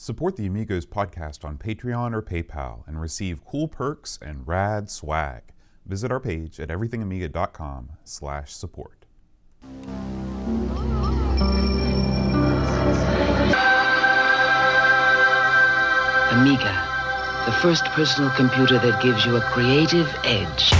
Support the Amigos podcast on Patreon or PayPal and receive cool perks and rad swag. Visit our page at everythingamiga.com/support. Amiga, the first personal computer that gives you a creative edge.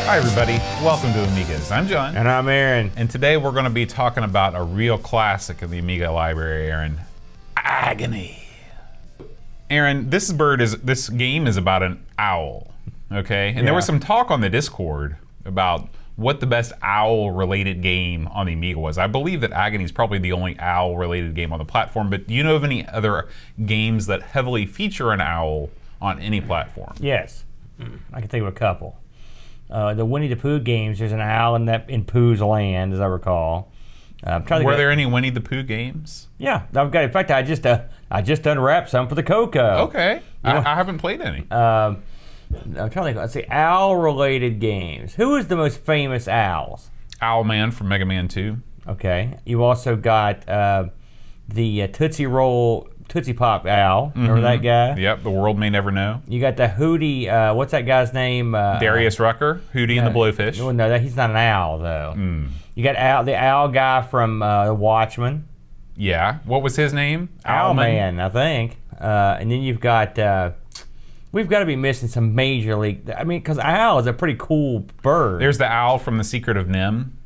Hi everybody, welcome to Amigos. I'm John. And I'm Aaron. And today we're going to be talking about a real classic of the Amiga library, Aaron. Agony. Aaron, this game is about an owl, okay? And there was some talk on the Discord about what the best owl-related game on the Amiga was. I believe that Agony is probably the only owl-related game on the platform, but do you know of any other games that heavily feature an owl on any platform? Yes, I can think of a couple. The Winnie the Pooh games, there's an owl in Pooh's land, as I recall. Were there any Winnie the Pooh games? Yeah, I've got. In fact, I just unwrapped some for the Coco. Okay, I haven't played any. I'm trying to think. Let's see, owl-related games. Who is the most famous owls? Owlman from Mega Man 2. Okay, you also got the Tootsie Pop owl. Remember that guy? Yep, the world may never know. You got the Hootie, what's that guy's name? Darius Rucker, Hootie and the Blowfish. No, he's not an owl, though. You got the owl guy from The Watchmen. Yeah, what was his name? Owlman, I think. And then you've got, we've got to be missing some major league, I mean, because owl is a pretty cool bird. There's the owl from The Secret of Nim.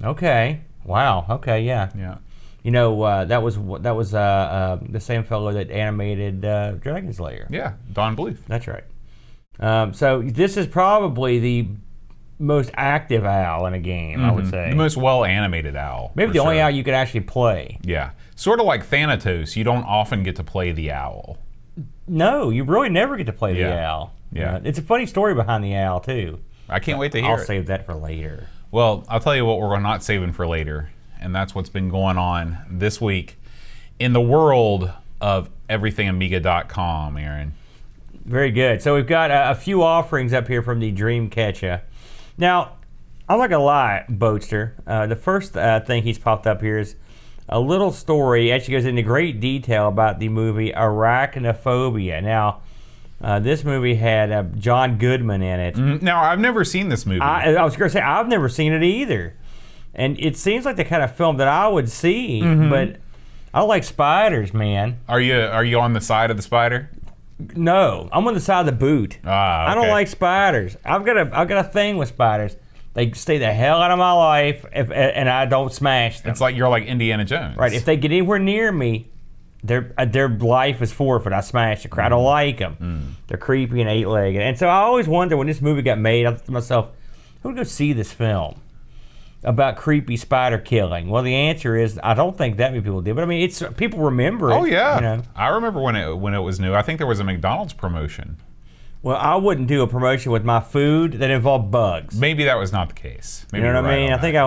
Okay, wow, okay, yeah. Yeah. You know, that was the same fellow that animated Dragon's Lair. Yeah, Don Bluth. That's right. So this is probably the most active owl in a game, I would say. The most well-animated owl. Maybe the only owl you could actually play. Yeah. Sort of like Thanatos, you don't often get to play the owl. No, you really never get to play the owl. Yeah. It's a funny story behind the owl, too. I can't wait to hear I'll it. save that for later. Well, I'll tell you what we're not saving for later. And that's what's been going on this week in the world of everythingamiga.com, Aaron. Very good. So we've got a few offerings up here from the Dreamcatcher. Now, I'm not going to lie, Boatster. The first thing he's popped up here is a little story. It actually goes into great detail about the movie Arachnophobia. Now, this movie had John Goodman in it. Now, I've never seen this movie. I was going to say, I've never seen it either. And it seems like the kind of film that I would see, but I don't like spiders, man. Are you on the side of the spider? No, I'm on the side of the boot. Ah, okay. I don't like spiders. I've got a thing with spiders. They stay the hell out of my life, and I don't smash them. It's like you're like Indiana Jones. Right. If they get anywhere near me, their life is forfeit. I smash the crap. I don't like them. They're creepy and eight-legged. And so I always wonder when this movie got made, I thought to myself, who would go see this film about creepy spider killing? Well, the answer is I don't think that many people did, but I mean, it's people remember it. Oh yeah, you know? I remember when it was new. I think there was a McDonald's promotion. Well, I wouldn't do a promotion with my food that involved bugs. Maybe that was not the case. Maybe you know what I mean? I think I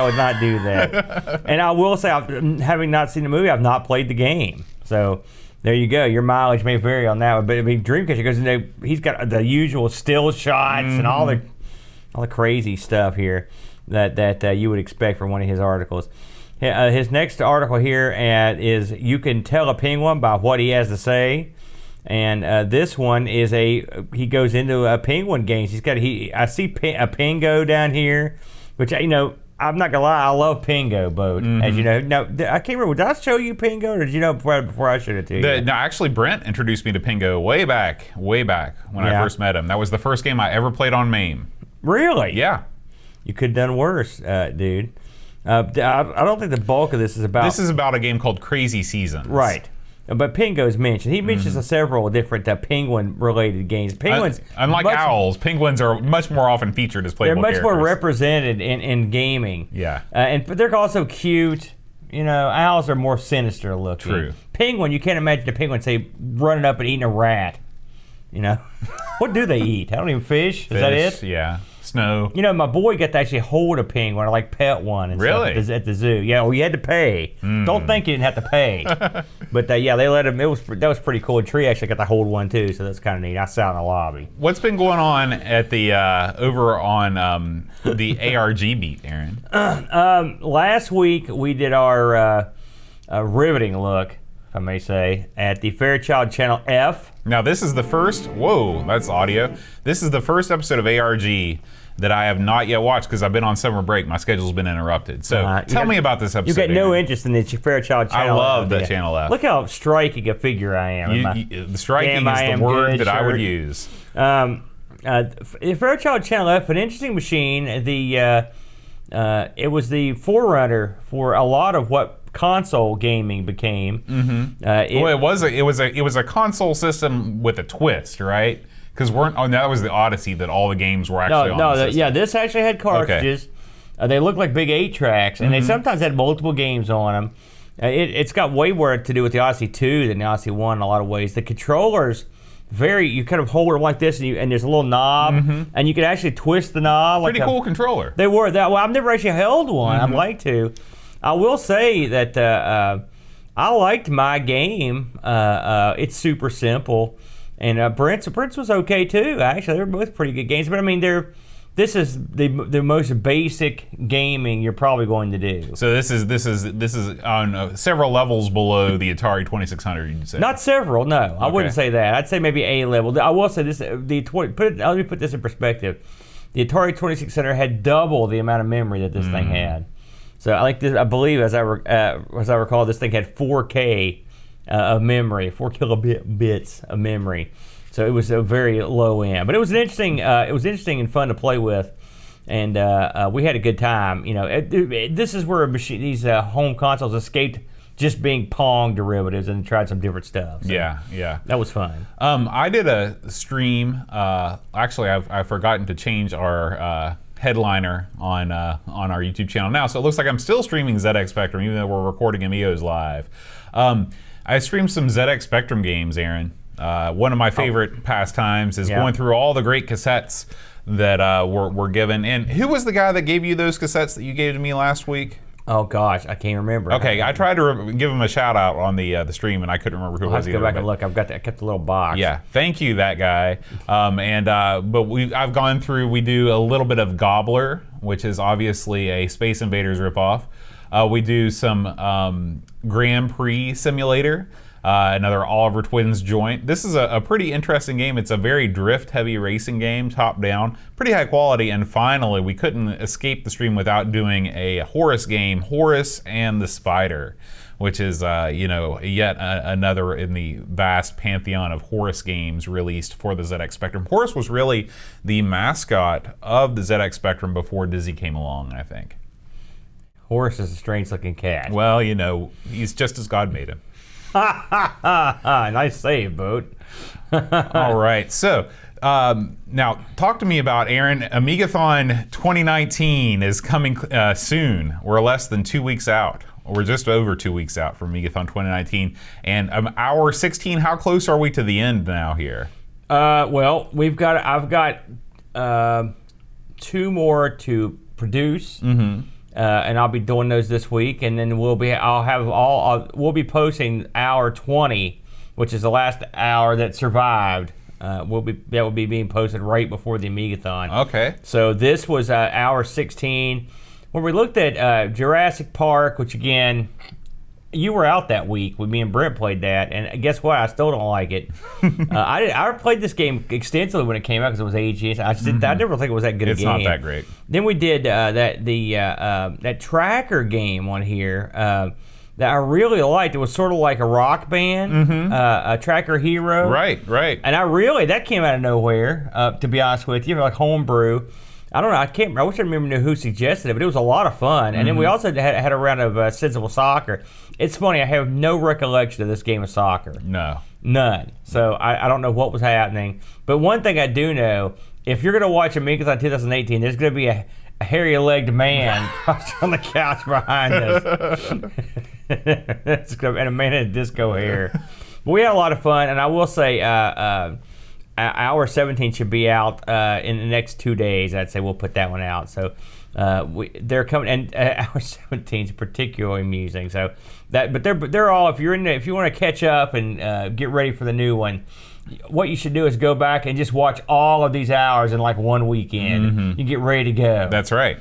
would not do that. And I will say, having not seen the movie, I've not played the game. So there you go. Your mileage may vary on that one, but I mean, Dreamcatcher goes into, he's got the usual still shots and all the crazy stuff here that you would expect from one of his articles. His next article here is You Can Tell a Penguin by What He Has to Say. And this one is he goes into penguin games. I see a Pingo down here, which, you know, I'm not gonna lie, I love Pingo, Boat. As you know. Now, I can't remember, did I show you Pingo, or did you know before I showed it to you? No, actually, Brent introduced me to Pingo way back when I first met him. That was the first game I ever played on MAME. Really? Yeah. You could have done worse, dude. I don't think the bulk of this is about... This is about a game called Crazy Seasons. Right. But Pingo's mentioned. He mentions several different penguin-related games. Penguins... Unlike owls, penguins are much more often featured as playable characters. They're much more represented in gaming. Yeah. But they're also cute. You know, owls are more sinister looking. True. Penguin, you can't imagine a penguin, say, running up and eating a rat. You know? What do they eat? I don't even fish. Is that it? Yeah. snow. You know, my boy got to actually hold a penguin, or like pet one and Really? stuff at the zoo. Yeah, well, you had to pay. Don't think you didn't have to pay. But yeah, they let him. That was pretty cool. And Tree actually got to hold one too, so that's kind of neat. I sat in the lobby. What's been going on at the over on the ARG beat, Aaron? Last week we did our riveting look, if I may say, at the Fairchild Channel F. Now this is the first. Whoa, that's audio. This is the first episode of ARG that I have not yet watched because I've been on summer break. My schedule's been interrupted. So tell me about this episode. You got no Aaron. interest in the Fairchild Channel. I love F. the Channel F. Look how striking a figure I am. The striking is the word that I would use. Fairchild Channel F, an interesting machine. It was the forerunner for a lot of what console gaming became. It was a console system with a twist, right? Because that was the Odyssey that all the games were actually on. The system. This actually had cartridges. Okay. They looked like big 8-tracks, and they sometimes had multiple games on them. It's got way more to do with the Odyssey 2 than the Odyssey 1 in a lot of ways. The controllers, you kind of hold them like this, and there's a little knob, and you could actually twist the knob. Pretty cool controller. They were that. Well, I've never actually held one. I'd like to. I will say that I liked my game. It's super simple, and Brent's was okay too. Actually, they were both pretty good games. But I mean, this is the most basic gaming you're probably going to do. So this is on several levels below the Atari 2600. You'd say? Not several. No, I wouldn't say that. I'd say maybe A level. I will say this. Let me put this in perspective. The Atari 2600 had double the amount of memory that this thing had. So I believe, as I recall, this thing had 4K of memory, 4 kilobits of memory. So it was a very low end, but it was interesting and fun to play with, and we had a good time. You know, this is where these home consoles escaped just being Pong derivatives and tried some different stuff. So yeah, that was fun. I did a stream. Actually, I've forgotten to change our headliner on our YouTube channel now, so it looks like I'm still streaming ZX Spectrum, even though we're recording Amigos live. I streamed some ZX Spectrum games, Aaron. One of my favorite pastimes is going through all the great cassettes that were given. And who was the guy that gave you those cassettes that you gave to me last week? Oh gosh, I can't remember. Okay, I tried to give him a shout out on the stream, and I couldn't remember who it was. I'll have to go back and look. I kept a little box. Yeah, thank you, that guy. But I've gone through. We do a little bit of Gobbler, which is obviously a Space Invaders ripoff. We do some Grand Prix Simulator. Another Oliver Twins joint. This is a pretty interesting game. It's a very drift-heavy racing game, top-down, pretty high quality. And finally, we couldn't escape the stream without doing a Horus game, Horus and the Spider, which is yet another in the vast pantheon of Horus games released for the ZX Spectrum. Horus was really the mascot of the ZX Spectrum before Dizzy came along, I think. Horus is a strange-looking cat. Well, he's just as God made him. Nice save, Boat. All right, so now talk to me about, Aaron, Amigathon 2019 is coming soon. We're less than 2 weeks out. We're just over 2 weeks out from Amigathon 2019. And hour 16, how close are we to the end now here? Well, I've got 2 more to produce. And I'll be doing those this week, and then we'll be posting hour 20, which is the last hour that survived. That will be being posted right before the Amigathon. Okay. So this was hour 16, where we looked at Jurassic Park, which again, you were out that week when me and Brent played that, and guess what? I still don't like it. I played this game extensively when it came out because it was ages. I never think it was that good a game. It's not that great. Then we did that tracker game on here that I really liked. It was sort of like a Rock Band, a Tracker Hero. Right. And that came out of nowhere, to be honest with you, like homebrew. I don't know. I wish I remember who suggested it, but it was a lot of fun. And then we also had a round of Sensible Soccer. It's funny. I have no recollection of this game of soccer. No. None. So I don't know what was happening. But one thing I do know, if you're going to watch Amigos 2018, there's going to be a hairy-legged man on the couch behind us. And a man in a disco hair. But we had a lot of fun. And I will say, Hour 17 should be out in the next 2 days. I'd say we'll put that one out. So they're coming, and Hour 17 is particularly amusing. So but they're all, if you want to catch up and get ready for the new one, what you should do is go back and just watch all of these hours in like one weekend. Mm-hmm. You get ready to go. That's right.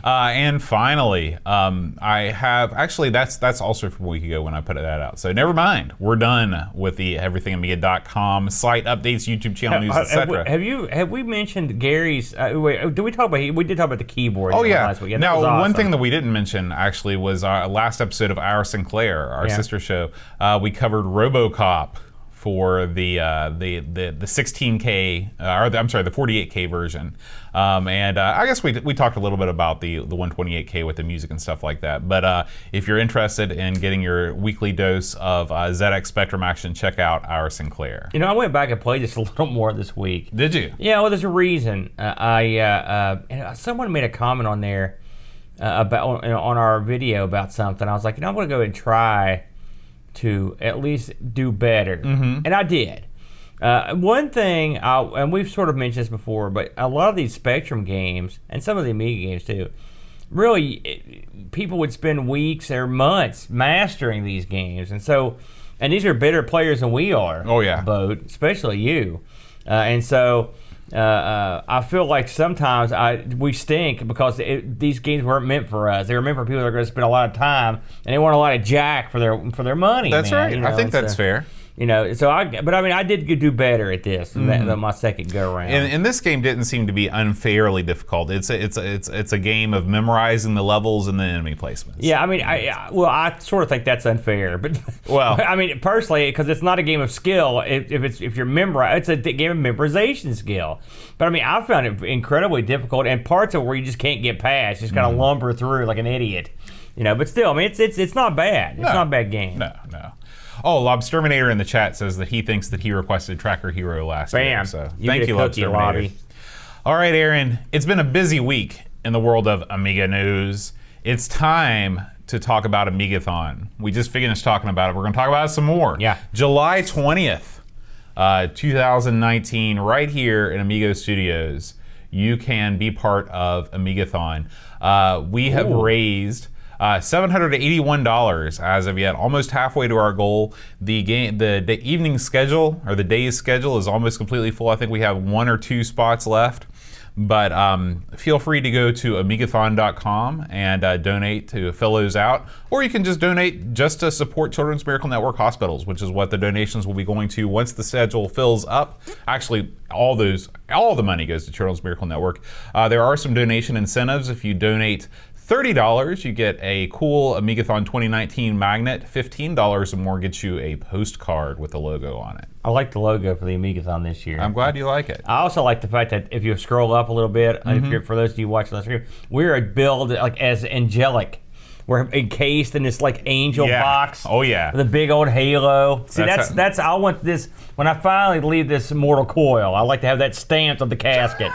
And finally, I have actually that's also from a week ago when I put that out. So never mind, we're done with the everythingamiga.com site updates, YouTube channel news, etc. Have we mentioned Gary's? Did we talk about? We did talk about the keyboard. Oh yeah. Last week. Now awesome. one thing that we didn't mention actually was our last episode of Our Sinclair, our sister show. We covered RoboCop for the 16K, the 48K version, and I guess we talked a little bit about the 128K with the music and stuff like that. But if you're interested in getting your weekly dose of ZX Spectrum action, check out Our Sinclair. I went back and played this a little more this week. Did you? Yeah, well, there's a reason. Someone made a comment on there about on our video about something. I was like, I'm going to go and try to at least do better. Mm-hmm. And I did. One thing, and we've sort of mentioned this before, but a lot of these Spectrum games, and some of the Amiga games too, really, people would spend weeks or months mastering these games. And these are better players than we are. Oh, yeah. Boat, especially you. I feel like sometimes we stink because these games weren't meant for us. They were meant for people that are going to spend a lot of time and they want a lot of jack for their money. That's man, right. I think that's fair. I did do better at this than my second go around. And this game didn't seem to be unfairly difficult. It's a game of memorizing the levels and the enemy placements. Yeah, I sort of think that's unfair, but personally, because it's not a game of skill. If you're it's a game of memorization skill. But I found it incredibly difficult, and parts of it where you just can't get past, just kind of lumber through like an idiot. But still, it's not bad. It's not a bad game. No. Oh, Lobsterminator in the chat says that he thinks that he requested Tracker Hero last year. So thank you, Lobsterminator. All right, Aaron. It's been a busy week in the world of Amiga news. It's time to talk about Amigathon. We just finished talking about it. We're going to talk about it some more. Yeah. July 20th, 2019, right here in Amigo Studios. You can be part of Amigathon. We have raised $781 as of yet, almost halfway to our goal. The evening schedule, or the day's schedule, is almost completely full. I think we have 1 or 2 spots left. But feel free to go to amigathon.com and donate to fill those out. Or you can just donate just to support Children's Miracle Network hospitals, which is what the donations will be going to once the schedule fills up. Actually, all the money goes to Children's Miracle Network. There are some donation incentives. If you donate $30, you get a cool Amigathon 2019 magnet. $15 or more gets you a postcard with the logo on it. I like the logo for the Amigathon this year. I'm glad you like it. I also like the fact that if you scroll up a little bit, for those of you watching on the screen, we're billed like as angelic. We're encased in this like angel box. Oh yeah. With a big old halo. See, that's I want this when I finally leave this mortal coil. I like to have that stamped on the casket.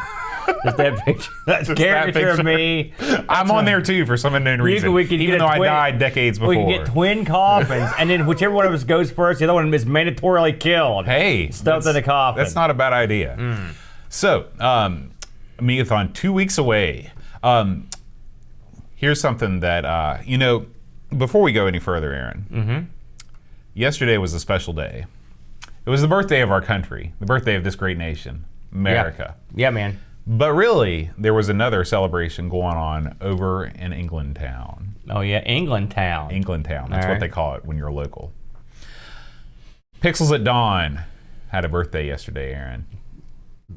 Just that picture. That's a caricature of me. I'm on there too for some unknown reason. Even though I died decades before. We can get twin coffins, and then whichever one of us goes first, the other one is mandatorily killed. Hey, stuffed in the coffin. That's not a bad idea. So, Amigathon 2 weeks away. Here's something that before we go any further, Aaron. Yesterday was a special day. It was the birthday of our country, the birthday of this great nation, America. Yeah, man. But really, there was another celebration going on over in England town. Oh yeah, England town. England town. That's what they call it when you're local. Pixels at Dawn had a birthday yesterday, Aaron.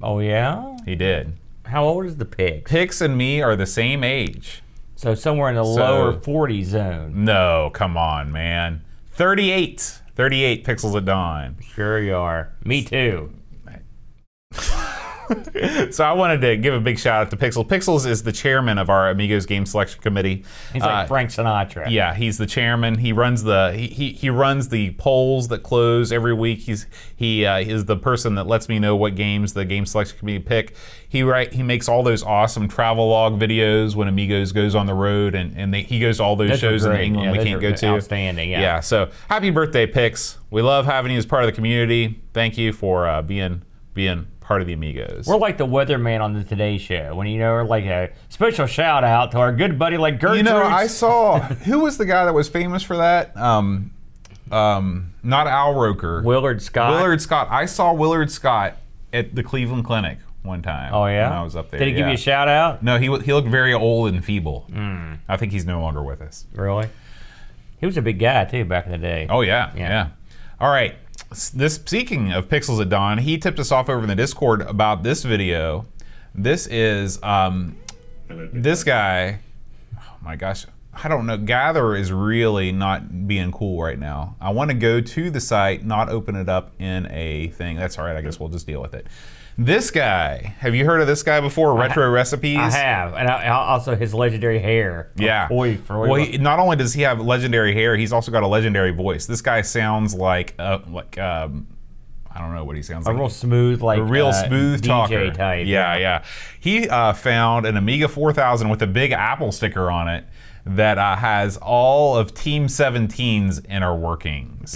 Oh yeah? He did. How old is the Pix? Pix and me are the same age. So somewhere in the lower 40 zone. No, come on, man. 38. 38 Pixels at Dawn. Sure you are. Me too. So I wanted to give a big shout out to Pixel. Pixels is the chairman of our Amigos Game Selection Committee. He's like Frank Sinatra. Yeah, he's the chairman. He runs he runs the polls that close every week. He is the person that lets me know what games the Game Selection Committee pick. He makes all those awesome travel log videos when Amigos goes on the road, and he goes to all those shows in England we can't go to. Outstanding, yeah. Yeah, so happy birthday, Pix. We love having you as part of the community. Thank you for being being part of the Amigos. We're like the weatherman on the Today Show when like a special shout out to our good buddy like Gertrude. I saw who was the guy that was famous for that? Not Al Roker. Willard Scott. Willard Scott. I saw Willard Scott at the Cleveland Clinic one time. Oh yeah, when I was up there. Did he give you a shout out? No, he looked very old and feeble. I think he's no longer with us. Really? He was a big guy too back in the day. Oh yeah. All right. Speaking of Pixels at Dawn, he tipped us off over in the Discord about this video. This is this guy. Oh my gosh, I don't know. Gather is really not being cool right now. I want to go to the site, not open it up in a thing. That's all right. I guess we'll just deal with it. This guy, have you heard of this guy before? Retro Recipes? I have, and also his legendary hair. Yeah. Well, not only does he have legendary hair, he's also got a legendary voice. This guy sounds like I don't know what he sounds like. A real smooth, smooth DJ talker. type. Yeah. He found an Amiga 4000 with a big Apple sticker on it that has all of Team 17's inner workings.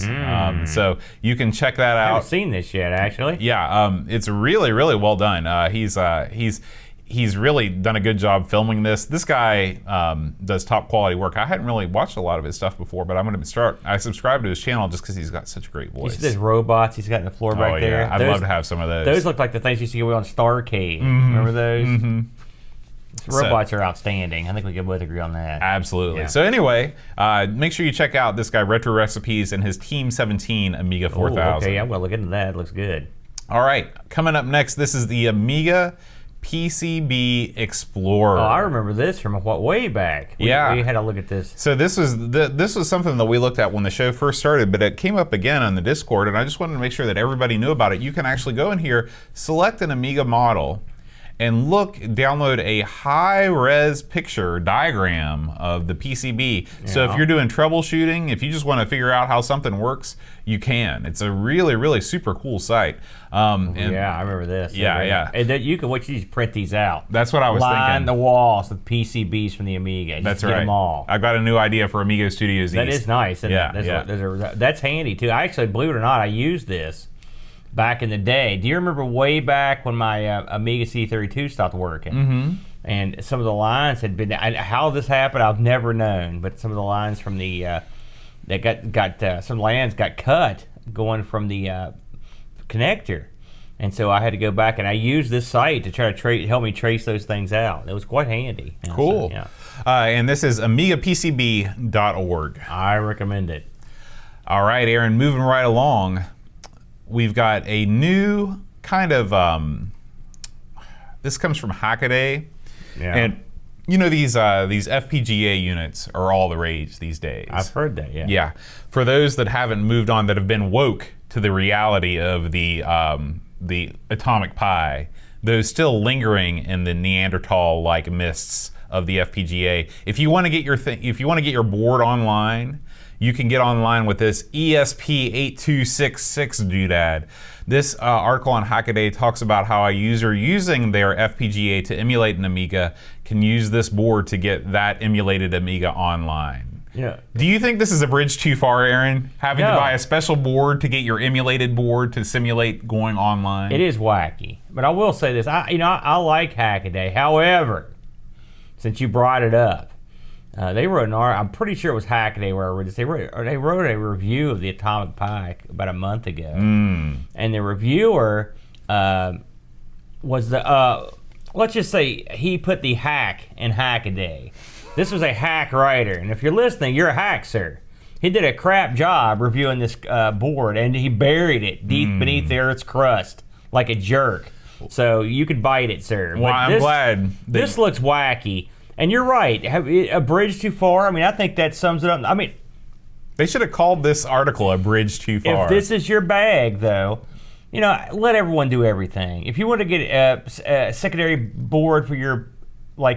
So you can check that out. I haven't seen this yet, actually. Yeah, it's really, really well done. He's really done a good job filming this. This guy does top quality work. I hadn't really watched a lot of his stuff before, but I'm going to start. I subscribe to his channel just because he's got such a great voice. You see those robots he's got in the floor back there? I'd love to have some of those. Those look like the things you used to get on Starcade. Remember those? Robots are outstanding. I think we can both agree on that. Absolutely. Yeah. So anyway, make sure you check out this guy, Retro Recipes, and his Team 17 Amiga 4000. Ooh, okay, I'm going to look into that. It looks good. All right, coming up next, this is the Amiga PCB Explorer. Oh, I remember this from way back. We had a look at this. So this was something that we looked at when the show first started, but it came up again on the Discord, and I just wanted to make sure that everybody knew about it. You can actually go in here, select an Amiga model, and download a high-res picture diagram of the PCB. Yeah. So if you're doing troubleshooting, if you just want to figure out how something works, you can. It's a really, really super cool site. I remember this. Yeah. And you can just print these out. That's what I was thinking. Line the walls with PCBs from the Amiga. That's right. Get them all. I've got a new idea for Amigo Studios East. That is nice. That's handy too. I actually, believe it or not, I used this back in the day. Do you remember way back when my Amiga C32 stopped working? And some of the lines had been, how this happened, I've never known, but some of the lines from the, some lands got cut going from the connector. And so I had to go back and I used this site to try to help me trace those things out. It was quite handy. Cool. So, yeah. And this is AmigaPCB.org. I recommend it. All right, Aaron, moving right along. We've got a new kind of, this comes from Hackaday. Yeah. And you know these FPGA units are all the rage these days. I've heard that, yeah. Yeah. For those that haven't moved on, that have been woke to the reality of the Atomic Pi, those still lingering in the Neanderthal-like mists of the FPGA. If you want to get your board online, you can get online with this ESP8266 doodad. This article on Hackaday talks about how a user using their FPGA to emulate an Amiga can use this board to get that emulated Amiga online. Yeah. Do you think this is a bridge too far, Aaron? Having No. to buy a special board to get your emulated board to simulate going online? It is wacky. But I will say this, I like Hackaday. However, since you brought it up, they wrote an article, I'm pretty sure it was Hackaday where I read this. They wrote a review of the Atomic Pi about a month ago. And the reviewer was let's just say he put the hack in Hackaday. This was a hack writer, and if you're listening, you're a hack, sir. He did a crap job reviewing this board, and he buried it deep beneath the Earth's crust like a jerk. So you could bite it, sir. Well, I'm glad. This looks wacky. And you're right. A bridge too far? I mean, I think that sums it up. I mean, they should have called this article a bridge too far. If this is your bag, though, let everyone do everything. If you want to get a secondary board for your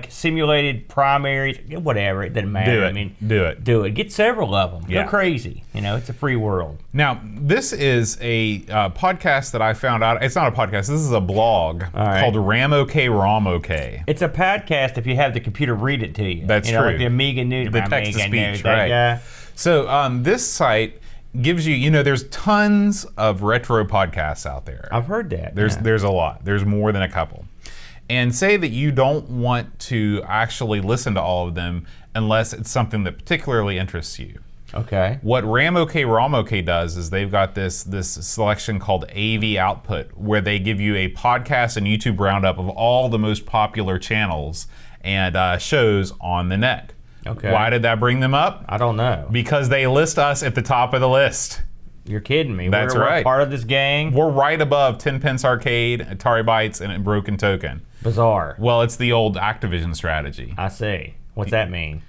simulated primaries, whatever, it doesn't matter. Do it. Get several of them. Yeah. Go crazy. It's a free world. Now, this is a podcast that I found out. It's not a podcast. This is a blog called RamOK. It's a podcast if you have the computer read it to you. That's true. Like the Amiga News. The text-to-speech, right. So this site gives you, you know, there's tons of retro podcasts out there. I've heard that. There's a lot. There's more than a couple. And say that you don't want to actually listen to all of them unless it's something that particularly interests you. Okay. What ROM does is they've got this selection called AV Output, where they give you a podcast and YouTube roundup of all the most popular channels and shows on the net. Okay. Why did that bring them up? I don't know. Because they list us at the top of the list. You're kidding me. That's we're right. part of this gang. We're right above 10 Pence Arcade, Atari Bytes, and Broken Token. Bizarre. Well, it's the old Activision strategy. I see. What's that mean?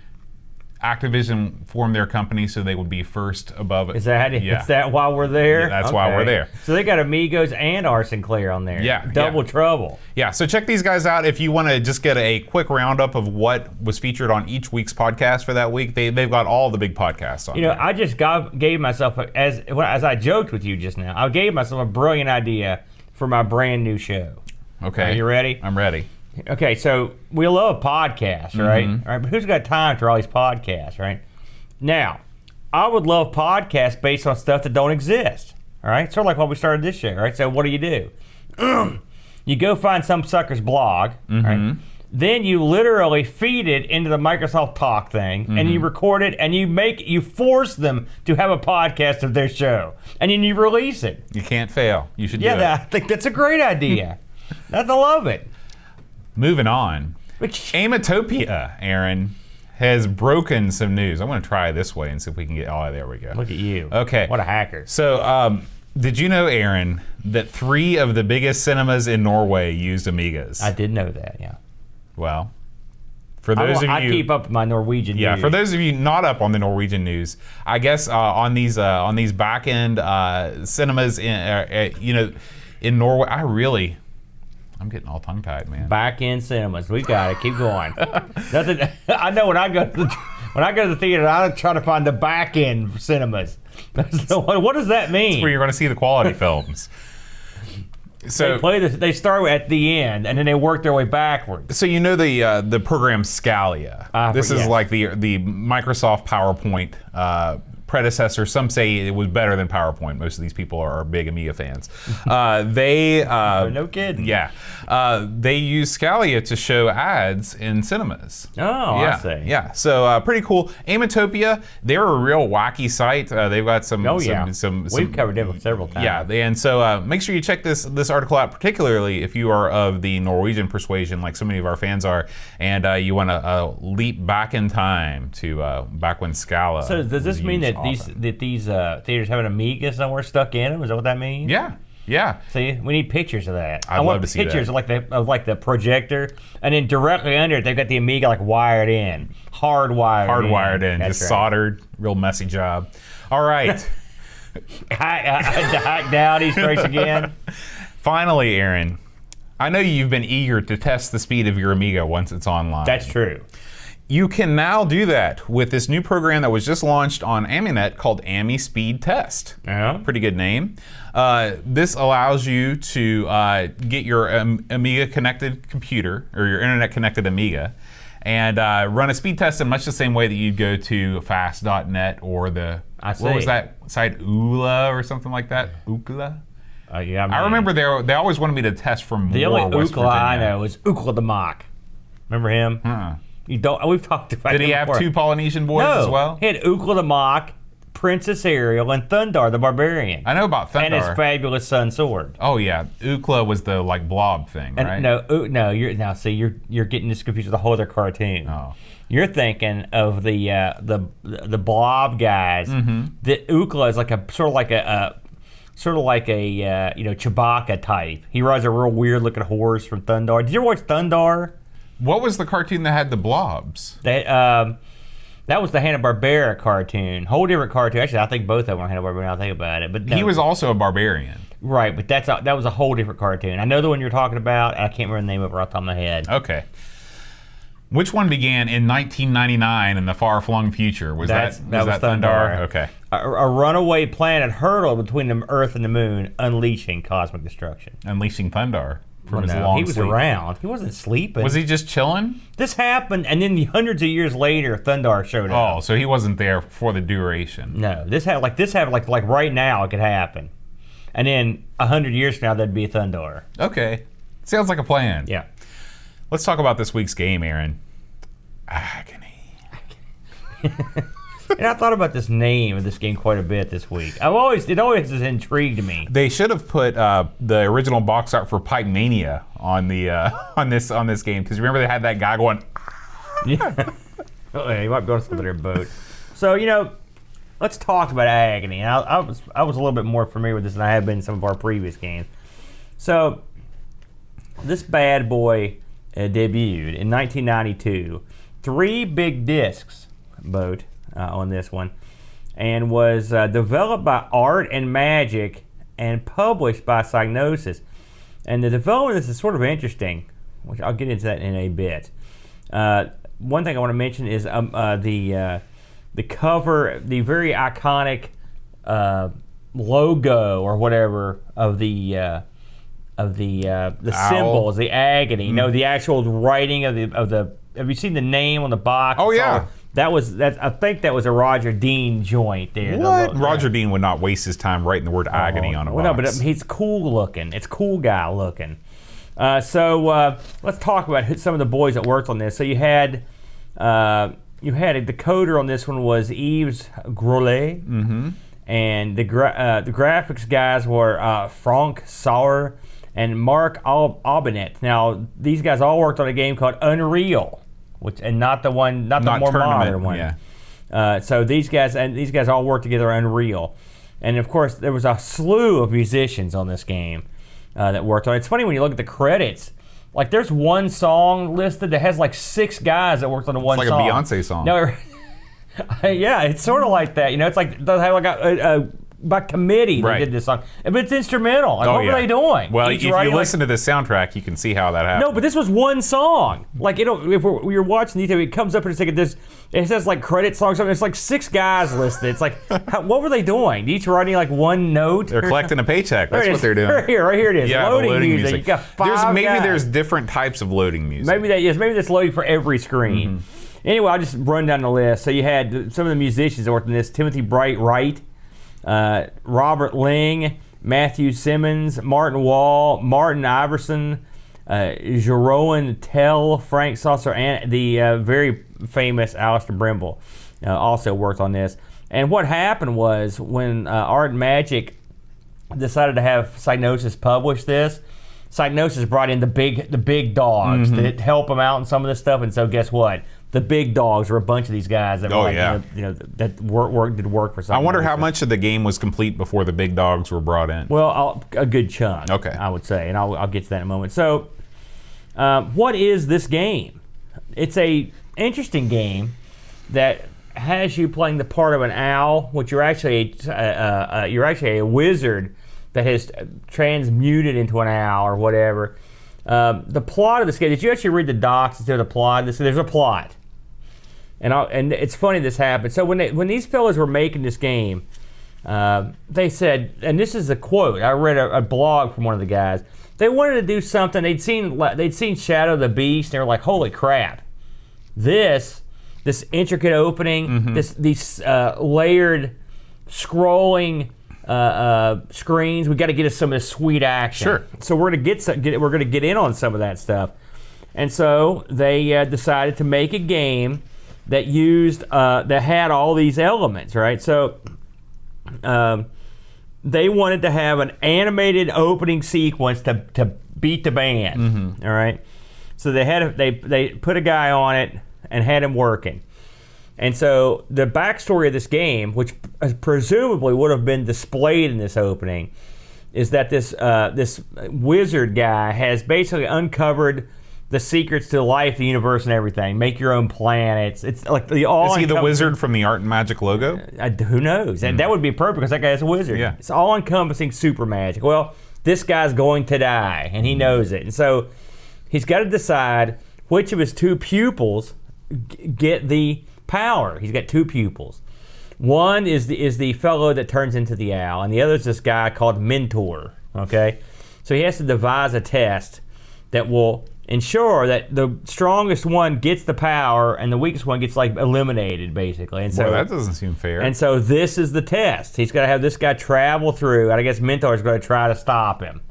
Activision formed their company so they would be first above it. Is that Yeah. Is that why we're there? Yeah, that's why we're there. So they got Amigos and R. Sinclair on there. Yeah, Double yeah. trouble. Yeah, so check these guys out if you want to just get a quick roundup of what was featured on each week's podcast for that week. They've got all the big podcasts on You know, there. I just gave myself, as I joked with you just now, I gave myself a brilliant idea for my brand new show. Okay. Are you ready? I'm ready. Okay, so we love podcasts, right? All right, but who's got time for all these podcasts, right? Now, I would love podcasts based on stuff that don't exist, all right? Sort of like what we started this show, right? So what do? You go find some sucker's blog, right? Then you literally feed it into the Microsoft Talk thing, and you record it, and you force them to have a podcast of their show, and then you release it. You can't fail. You should do it. I think that's a great idea. I love it. Moving on. Amatopia, Aaron, has broken some news. I'm going to try this way and see if we can get... Oh, there we go. Look at you. Okay. What a hacker. So, did you know, Aaron, that 3 of the biggest cinemas in Norway used Amigas? I did know that, yeah. Well, for those of you... I keep up with my Norwegian Yeah, news. for those of you not up on the Norwegian news, I guess on these back end cinemas in Norway, I'm getting all tongue tied, man. Back end cinemas. We got it. Keep going. Nothing. I know when I go to the theater, I try to find the back end cinemas. So what does that mean? Where you're going to see the quality films. So They start at the end and then they work their way backwards. So you know the program Scalia. This is yes. like the Microsoft PowerPoint predecessor. Some say it was better than PowerPoint. Most of these people are big Amiga fans. No kidding. Yeah, they use Scalia to show ads in cinemas. Oh, yeah, I see. Yeah, so pretty cool. Amatopia, they're a real wacky site. They've got some. We've covered them several times. Yeah, and so make sure you check this article out, particularly if you are of the Norwegian persuasion, like so many of our fans are, and you want to leap back in time to back when Scala. So does this was mean used that these theaters have an Amiga somewhere stuck in them? Is that what that means? Yeah. Yeah. See, we need pictures of that. I'd I want love to see pictures that. of like the projector, and then directly under it, they've got the Amiga like wired in, hardwired in. Just right. soldered, real messy job. All right. Hack Dowdy's face again. Finally, Aaron, I know you've been eager to test the speed of your Amiga once it's online. That's true. You can now do that with this new program that was just launched on Aminet called Ami Speed Test. Yeah. Pretty good name. This allows you to get your Amiga connected computer or your internet connected Amiga and run a speed test in much the same way that you'd go to fast.net or what was that site, Ookla or something like that? Ookla? Yeah, I remember they always wanted me to test from the Moore, only West Ookla I Virginia. know is Ookla the Mock. Remember him? You don't. We've talked about. Did he him have before. 2 Polynesian boys as well? He had Ookla the Mock, Princess Ariel, and Thundar the Barbarian. I know about Thundar. And his fabulous son Sword. Oh yeah, Ookla was the blob thing, And right? You're getting this confused with a whole other cartoon. Oh. You're thinking of the blob guys. The Ookla is like a sort of like a Chewbacca type. He rides a real weird looking horse from Thundar. Did you ever watch Thundar? What was the cartoon that had the blobs? That was the Hanna-Barbera cartoon. Whole different cartoon. Actually, I think both of them were Hanna-Barbera now I think about it. But no. He was also a barbarian. Right, but that was a whole different cartoon. I know the one you're talking about, and I can't remember the name of it right off the top of my head. Okay. Which one began in 1999 in the far-flung future? Was that Thundar? Okay. A runaway planet hurtled between the Earth and the Moon, unleashing cosmic destruction. Unleashing Thundar. from his long he was sleep. around. He wasn't sleeping. Was he just chilling? This happened, and then hundreds of years later, Thundar showed up. Oh, so he wasn't there for the duration. No, this happened like right now. It could happen, and then 100 years from now, that'd be Thundar. Okay, sounds like a plan. Yeah. Let's talk about this week's game, Aaron. Agony. And I thought about this name of this game quite a bit this week. It always has intrigued me. They should have put the original box art for Pipe Mania on the on this game, because remember they had that guy going. Yeah. Oh, yeah, you might be on some of their boat. So let's talk about Agony. And I was a little bit more familiar with this than I have been in some of our previous games. So this bad boy debuted in 1992. 3 big discs, boat. On this one, and was developed by Art and Magic and published by Psygnosis. And the development of this is sort of interesting, which I'll get into that in a bit. One thing I want to mention is the cover, the very iconic logo or whatever of the symbols, the Agony. The actual writing of the. Have you seen the name on the box? Oh yeah. I think that was a Roger Dean joint there. What? Roger Dean would not waste his time writing the word agony on a box. No, but he's cool looking. It's cool guy looking. So let's talk about some of the boys that worked on this. So you had a decoder on this one was Yves Grolet, and the graphics guys were Frank Sauer and Mark Aubenet. Now these guys all worked on a game called Unreal. Not the more modern one. Yeah. So these guys all work together on Unreal, and of course there was a slew of musicians on this game that worked on it. It's funny when you look at the credits. Like there's one song listed that has like 6 guys that worked on the one song. It's like a Beyonce song. No, yeah, it's sort of like that. It's like they have like a by committee they did this song, but it's instrumental. Like, what were they doing? Well, if you listen to the soundtrack, you can see how that happened. No, but this was one song. Like if you're watching these, it comes up in a second. It says like credit songs. It's like 6 guys listed. It's like what were they doing? Each writing like one note. They're collecting a paycheck. That's what they're doing. Right here it is. Yeah, loading music. You got 5 guys. There's different types of loading music. Maybe that's loading for every screen. Anyway, I'll just run down the list. So you had some of the musicians that worked on this: Timothy Bright Wright, Robert Ling, Matthew Simmons, Martin Wall, Martin Iverson, Jeroen Tell, Frank Saucer, and the very famous Alistair Brimble also worked on this. And what happened was when Art and Magic decided to have Psygnosis publish this, Psygnosis brought in the big dogs that help them out in some of this stuff. And so guess what? The big dogs were a bunch of these guys that were did work for Psygnosis. I wonder how much of the game was complete before the big dogs were brought in. Well, a good chunk. Okay, I would say, and I'll get to that in a moment. So, what is this game? It's a interesting game that has you playing the part of an owl, which you're actually a wizard that has transmuted into an owl or whatever. The plot of this game, did you actually read the docs instead of the plot? There's a plot. And it's funny this happened. So when these fellas were making this game, they said, and this is a quote, I read a blog from one of the guys, they wanted to do something, they'd seen Shadow of the Beast, and they were like, holy crap, this intricate opening, these layered scrolling screens, we got to get us some of this sweet action. Sure. So we're gonna get in on some of that stuff, and so they decided to make a game that that had all these elements, right? So they wanted to have an animated opening sequence to beat the band. All right. So they put a guy on it and had him working. And so the backstory of this game, which presumably would have been displayed in this opening, is that this wizard guy has basically uncovered the secrets to life, the universe, and everything. Make your own planets. It's like the all. Is he the wizard from the Art and Magic logo? Who knows? And that would be perfect because that guy's a wizard. Yeah. It's all-encompassing super magic. Well, this guy's going to die, and he knows it. And so he's got to decide which of his 2 pupils get the power. He's got 2 pupils. One is the fellow that turns into the owl, and the other is this guy called Mentor. Okay, so he has to devise a test that will ensure that the strongest one gets the power and the weakest one gets like eliminated, basically. And so Well, that doesn't seem fair. And so this is the test. He's got to have this guy travel through, and I guess Mentor is going to try to stop him.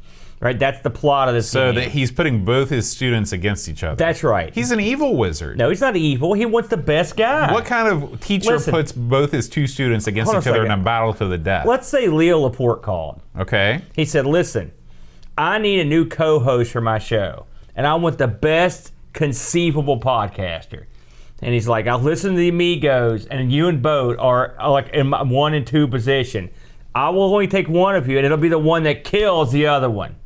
Right? That's the plot of this so game. that he's putting both his students against each other. That's right. He's an evil wizard. No, he's not evil. He wants the best guy. What kind of teacher Listen. puts both his two students against Hold on each a other in second. a battle to the death? Let's say Leo Laporte called. Okay. He said, listen, I need a new co-host for my show, and I want the best conceivable podcaster. And he's like, I'll listen to the Amigos, and you and Boat are like in my 1 and 2 position. I will only take one of you, and it'll be the one that kills the other one.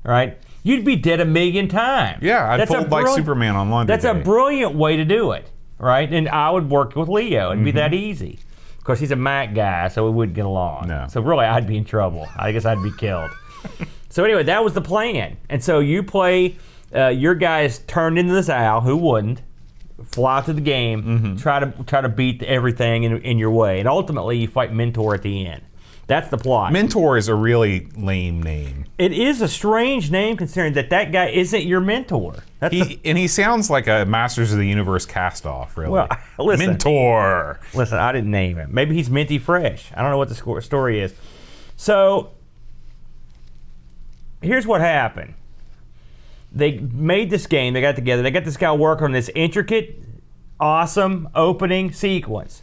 Right? You'd be dead a million times. Yeah, I'd That's a fold like brilliant- Superman on Laundry That's a Day. brilliant way to do it, right? And I would work with Leo. It'd be Mm-hmm. that easy. Of course, he's a Mac guy, so we wouldn't get along. No. So really, I'd be in trouble. I guess I'd be killed. So anyway, that was the plan. And so you play, your guys turned into this owl, who wouldn't, fly through the game, Mm-hmm. try to beat everything in your way. And ultimately, you fight Mentor at the end. That's the plot. Mentor is a really lame name. It is a strange name considering that guy isn't your mentor. That's He sounds like a Masters of the Universe cast-off, really. Well, listen. Mentor. Listen, I didn't name him. Maybe he's Minty Fresh. I don't know what the story is. So, here's what happened. They made this game. They got together. They got this guy working on this intricate, awesome opening sequence.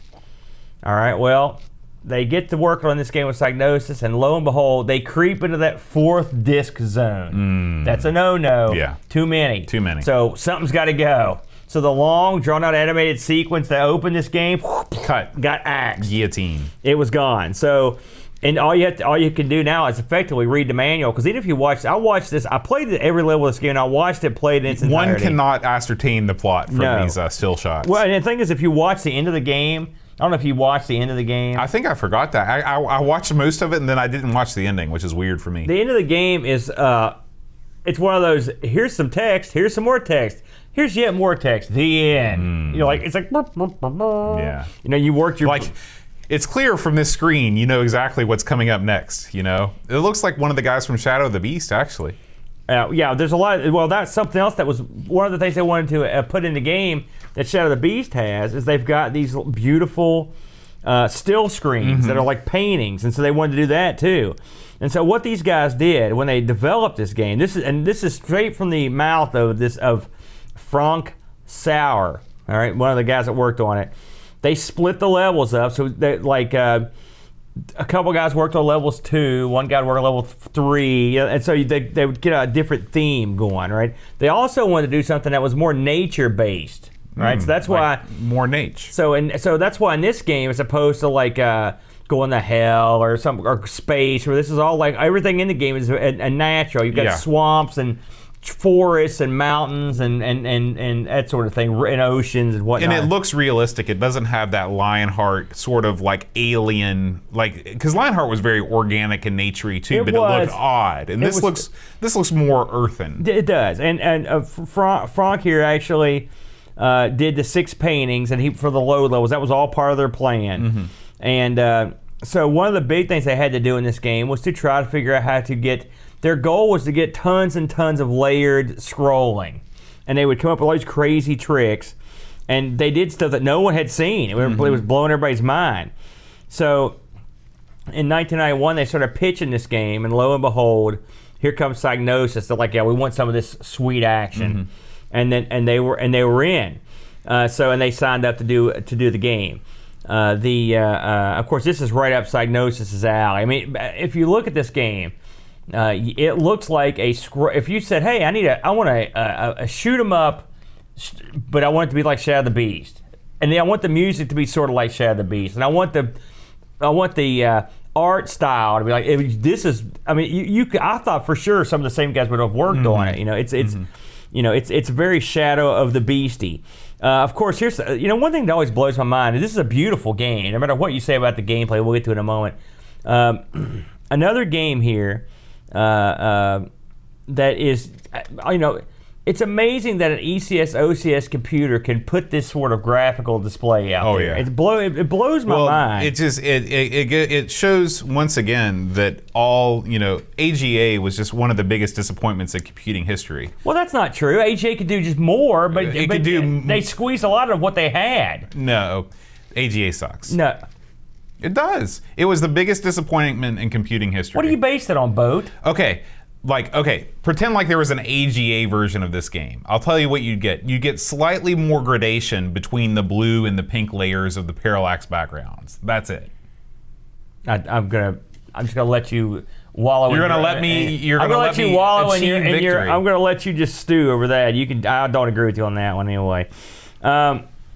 All right, well, they get to work on this game with Psygnosis, and lo and behold, they creep into that 4th disc zone. That's a no-no. Yeah. Too many. Too many. So something's got to go. So the long, drawn-out animated sequence that opened this game Cut. got axed. Guillotine. It was gone. So, and all you can do now is effectively read the manual. Because even if you watch, I watched this. I played every level of this game. And I watched it played in its entirety. One cannot ascertain the plot from No. these still shots. Well, and the thing is, if you watch the end of the game, I don't know if you watched the end of the game. I think I forgot that. I watched most of it, and then I didn't watch the ending, which is weird for me. The end of the game is, it's one of those, here's some text, here's some more text, here's yet more text, the end. You're like, it's like, Yeah. You know, you worked your... Like, it's clear from this screen, you know exactly what's coming up next, you know? It looks like one of the guys from Shadow of the Beast, actually. Yeah, there's a lot. Well, that's something else that was one of the things they wanted to put in the game that Shadow of the Beast has is they've got these beautiful still screens that are like paintings, and so they wanted to do that too. And so what these guys did when they developed this game, this is straight from the mouth of Frank Sauer, all right, one of the guys that worked on it. They split the levels up, so they like. A couple guys worked on levels 2, one guy worked on level 3, and so they would get a different theme going, right? They also wanted to do something that was more nature-based, right? So that's why... More nature. So that's why in this game, as opposed to like going to hell or space, where this is all like, everything in the game is a natural. You've got Yeah. swamps and forests and mountains and that sort of thing, and oceans and whatnot. And it looks realistic. It doesn't have that Lionheart sort of like alien, like, because Lionheart was very organic and naturey too, It but was. it looked odd. And this looks more earthen. It does, and Frank here actually did the 6 paintings, and he for the low levels. That was all part of their plan. And so one of the big things they had to do in this game was to try to figure out how to get. Their goal was to get tons and tons of layered scrolling, and they would come up with all these crazy tricks, and they did stuff that no one had seen. It was blowing everybody's mind. So in 1991, they started pitching this game, and lo and behold, here comes Psygnosis. They're like, yeah, we want some of this sweet action, and they were in. And they signed up to do the game. Of course, this is right up Psygnosis' alley. I mean, if you look at this game, it looks like if you said, "Hey, I want a shoot 'em up, but I want it to be like Shadow of the Beast, and then I want the music to be sort of like Shadow of the Beast, and I want the art style to be like this is." I mean, I thought for sure some of the same guys would have worked on it. You know, it's very Shadow of the Beasty. Of course, here's one thing that always blows my mind is this is a beautiful game. No matter what you say about the gameplay, we'll get to it in a moment. Another game here. That is, It's amazing that an ECS OCS computer can put this sort of graphical display out there. Yeah. It blows my mind. It just it shows once again that AGA was just one of the biggest disappointments in computing history. Well, that's not true. AGA could do just more, but they squeezed a lot of what they had. No, AGA sucks. No. It does. It was the biggest disappointment in computing history. What do you base it on, Boat? Okay. Pretend like there was an AGA version of this game. I'll tell you what you'd get. You get slightly more gradation between the blue and the pink layers of the parallax backgrounds. That's it. I'm just gonna let you wallow. You're gonna let me. You're I'm gonna let you wallow in your. I'm gonna let you just stew over that. I don't agree with you on that one anyway.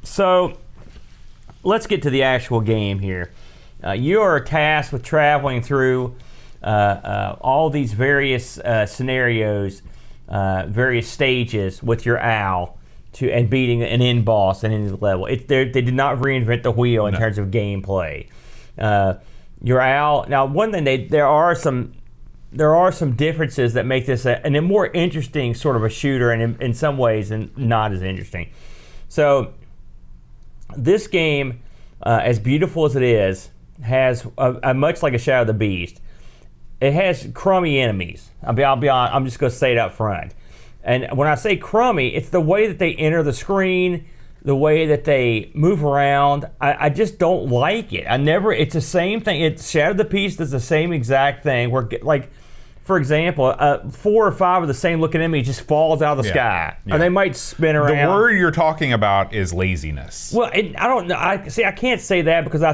So let's get to the actual game here. You are tasked with traveling through all these various scenarios, various stages with your owl and beating an end boss and end level. They did not reinvent the wheel in terms of gameplay. Your owl. Now, one thing there are some differences that make this a more interesting sort of a shooter, and in some ways, and not as interesting. So, this game, as beautiful as it is, has a much like a Shadow of the Beast. It has crummy enemies. I'll be honest, I'm just going to say it up front. And when I say crummy, it's the way that they enter the screen, the way that they move around. I just don't like it. It's the same thing. It's Shadow of the Beast does the same exact thing. Where, like, for example, 4 or 5 of the same looking enemies just falls out of the sky. Yeah. Or they might spin around. The word you're talking about is laziness. Well, I don't know. I can't say that because I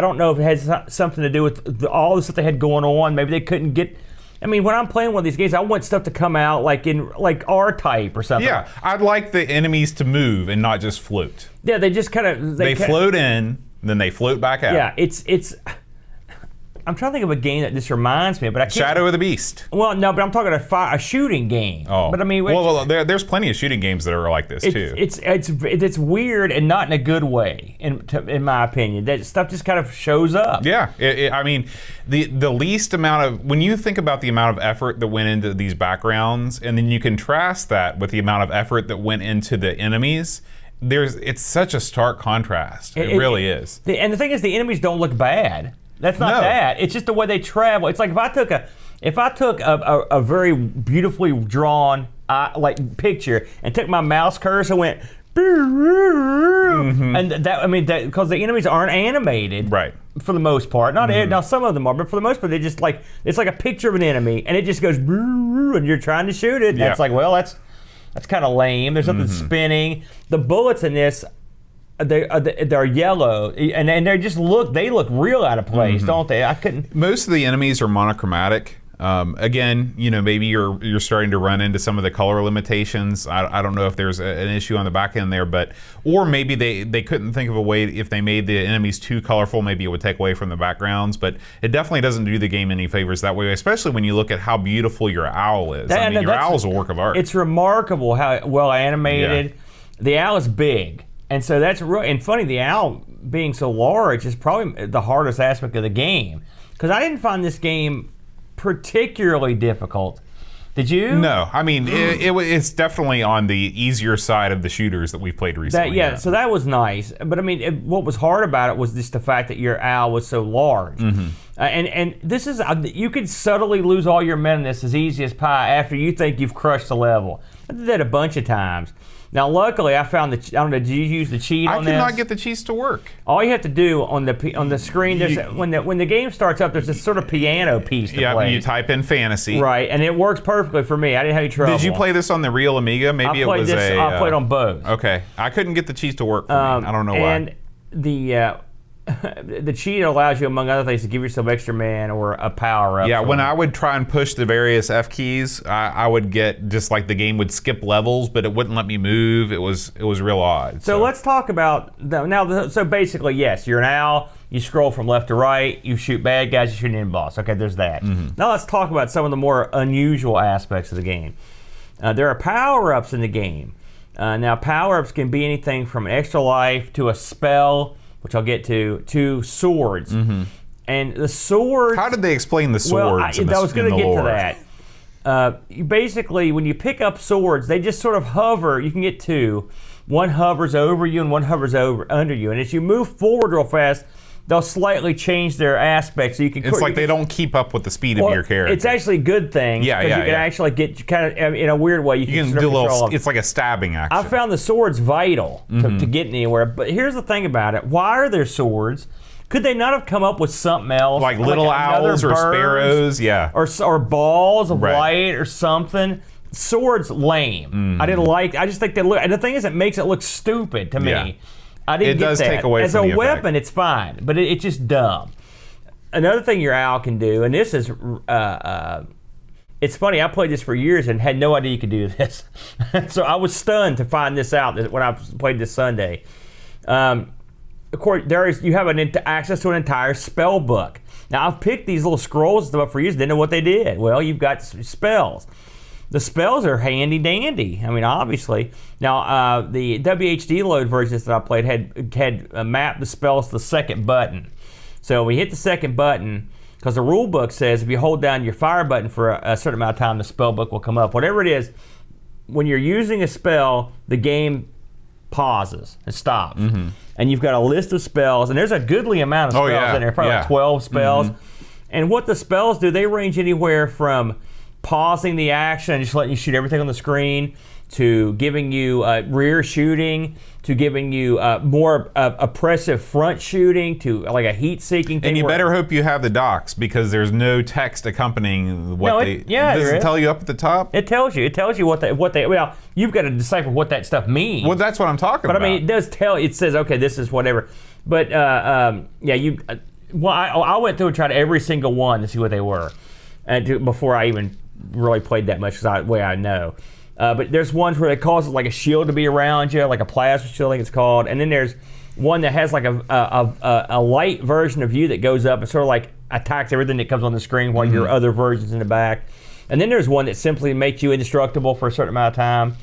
don't know if it has something to do with all the stuff they had going on. Maybe they couldn't get. I mean, when I'm playing one of these games, I want stuff to come out like in R-type or something. Yeah, I'd like the enemies to move and not just float. Yeah, they just kind of they float in, then they float back out. Yeah, it's. I'm trying to think of a game that this reminds me of, but I can't. Shadow of the Beast. Well, no, but I'm talking a shooting game. Oh, but I mean, there's plenty of shooting games that are like this too. It's weird and not in a good way, in my opinion. That stuff just kind of shows up. Yeah, I mean, the least amount of when you think about the amount of effort that went into these backgrounds, and then you contrast that with the amount of effort that went into the enemies. It's such a stark contrast. It really is. And the thing is, the enemies don't look bad. That's not that. It's just the way they travel. It's like if I took a very beautifully drawn picture and took my mouse cursor and went, and that because the enemies aren't animated, right? For the most part, now some of them are, but for the most part, they just like it's like a picture of an enemy, and it just goes, and you're trying to shoot it. Yeah. It's like, well, that's kind of lame. There's something spinning. The bullets in this. They're yellow, and they look real out of place, don't they? I couldn't. Most of the enemies are monochromatic. Again, maybe you're starting to run into some of the color limitations. I don't know if there's an issue on the back end there, or maybe they couldn't think of a way, if they made the enemies too colorful, maybe it would take away from the backgrounds, but it definitely doesn't do the game any favors that way, especially when you look at how beautiful your owl is. Your owl is a work of art. It's remarkable how well animated. Yeah. The owl is big. And so that's real. And funny, the owl being so large is probably the hardest aspect of the game. Because I didn't find this game particularly difficult. Did you? No. I mean, it's definitely on the easier side of the shooters that we've played recently. So that was nice. But I mean, what was hard about it was just the fact that your owl was so large. And this is, you could subtly lose all your men in this as easy as pie after you think you've crushed the level. I did that a bunch of times. Now, luckily, I found I don't know. Did you use the cheat on this? I could not get the cheats to work. All you have to do on the screen, when the game starts up, there's this sort of piano piece to play. Yeah, you type in fantasy. Right, and it works perfectly for me. I didn't have any trouble. Did you play this on the real Amiga? Maybe it was I played on both. Okay, I couldn't get the cheats to work for me. I don't know why. And the cheat allows you, among other things, to give yourself extra man or a power up. Yeah, when I would try and push the various F keys, I would get just like the game would skip levels, but it wouldn't let me move. It was real odd. So let's talk about so basically, yes, you're an owl. You scroll from left to right. You shoot bad guys. You shoot an end boss. Okay, there's that. Now let's talk about some of the more unusual aspects of the game. There are power-ups in the game. Now power-ups can be anything from an extra life to a spell, which I'll get to swords. And the swords... How did they explain the swords I was going to get to that. basically, when you pick up swords, they just sort of hover. You can get two. One hovers over you and one hovers under you. And as you move forward real fast, they'll slightly change their aspect. So you can. It's like they don't keep up with the speed of your character. It's actually a good thing. Yeah, you can actually get kind of, in a weird way, you can do a little, it's like a stabbing action. I found the swords vital to get anywhere. But here's the thing about it. Why are there swords? Could they not have come up with something else? Like little owls or sparrows? Yeah. Or balls of light or something? Swords, lame. I didn't like. I just think they look. And the thing is, it makes it look stupid to me. Yeah. I didn't get that. It does take away as from the a weapon. effect. It's fine, but it's just dumb. Another thing your owl can do, and this is, it's funny. I played this for years and had no idea you could do this. So I was stunned to find this out when I played this Sunday. Of course, you have access to an entire spell book. Now I've picked these little scrolls and stuff up for years. Didn't know what they did. Well, you've got spells. The spells are handy dandy. I mean, obviously. Now, the WHD load versions that I played had mapped the spells to the second button. So we hit the second button, because the rule book says if you hold down your fire button for a certain amount of time, the spell book will come up. Whatever it is, when you're using a spell, the game pauses. It stops. And you've got a list of spells, and there's a goodly amount of spells in there, probably like 12 spells. And what the spells do, they range anywhere from pausing the action and just letting you shoot everything on the screen, to giving you rear shooting, to giving you more oppressive front shooting, to like a heat-seeking thing. And you better hope you have the docs, because there's no text accompanying what they. Does it tell you up at the top? It tells you. It tells you what they. Well, you've got to decipher what that stuff means. Well, that's what I'm talking about. But I mean, it does tell. It says, okay, this is whatever. But well, I went through and tried every single one to see what they were, before I even really played that much, because way I know. But there's ones where it causes like a shield to be around you, like a plasma shield, I think it's called. And then there's one that has like a light version of you that goes up and sort of like attacks everything that comes on the screen, while your other version's in the back. And then there's one that simply makes you indestructible for a certain amount of time.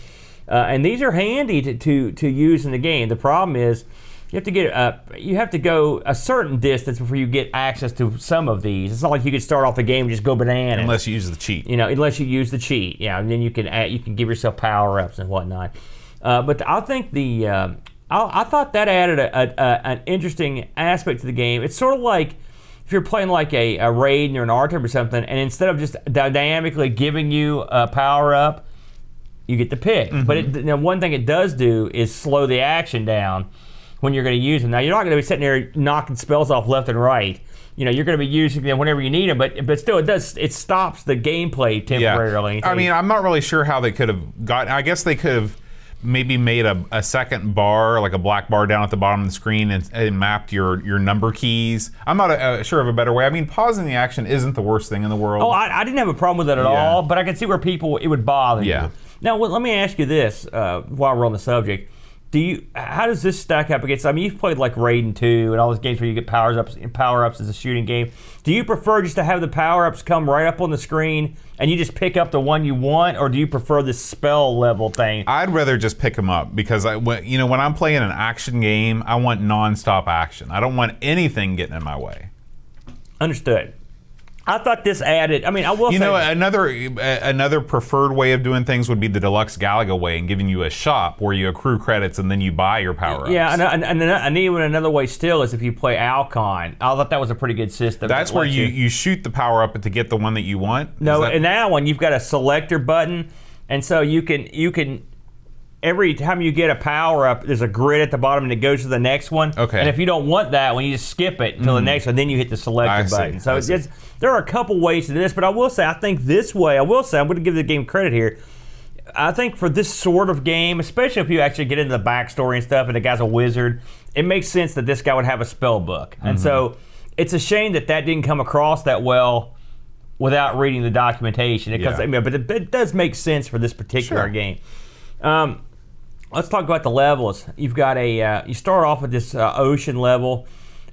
And these are handy to use in the game. The problem is, you have to go a certain distance before you get access to some of these. It's not like you could start off the game and just go bananas. Unless you use the cheat. Unless you use the cheat. Yeah, and then you can give yourself power-ups and whatnot. But I think I thought that added an interesting aspect to the game. It's sort of like if you're playing like a Raiden or an R-Type or something, and instead of just dynamically giving you a power-up, you get to pick. But one thing it does do is slow the action down when you're going to use them. Now, you're not going to be sitting there knocking spells off left and right. You're going to be using them whenever you need them, but still, it stops the gameplay temporarily. Yeah. I mean, I'm not really sure how they could have gotten. I guess they could have maybe made a second bar, like a black bar down at the bottom of the screen, and mapped your number keys. I'm not sure of a better way. I mean, pausing the action isn't the worst thing in the world. Oh, I didn't have a problem with it at all, but I can see where it would bother you. Now, let me ask you this while we're on the subject. How does this stack up against? I mean, you've played like Raiden 2 and all those games where you get power-ups as a shooting game. Do you prefer just to have the power-ups come right up on the screen and you just pick up the one you want, or do you prefer this spell level thing? I'd rather just pick them up, because when I'm playing an action game, I want non-stop action. I don't want anything getting in my way. Understood. I thought this added. I mean, I will say. Another preferred way of doing things would be the Deluxe Galaga way, and giving you a shop where you accrue credits and then you buy your power-ups. Yeah, and even another way still is if you play Alcon. I thought that was a pretty good system. That's where you shoot the power-up to get the one that you want? No, in that one, you've got a selector button, and so you can every time you get a power-up, there's a grid at the bottom and it goes to the next one. Okay. And if you don't want that one, you just skip it until the next one, then you hit the selector button. So there are a couple ways to do this, but I will say, I think this way, I'm going to give the game credit here. I think for this sort of game, especially if you actually get into the backstory and stuff and the guy's a wizard, it makes sense that this guy would have a spell book. And so it's a shame that didn't come across that well without reading the documentation. But it does make sense for this particular game. Let's talk about the levels. You've got you start off with this ocean level,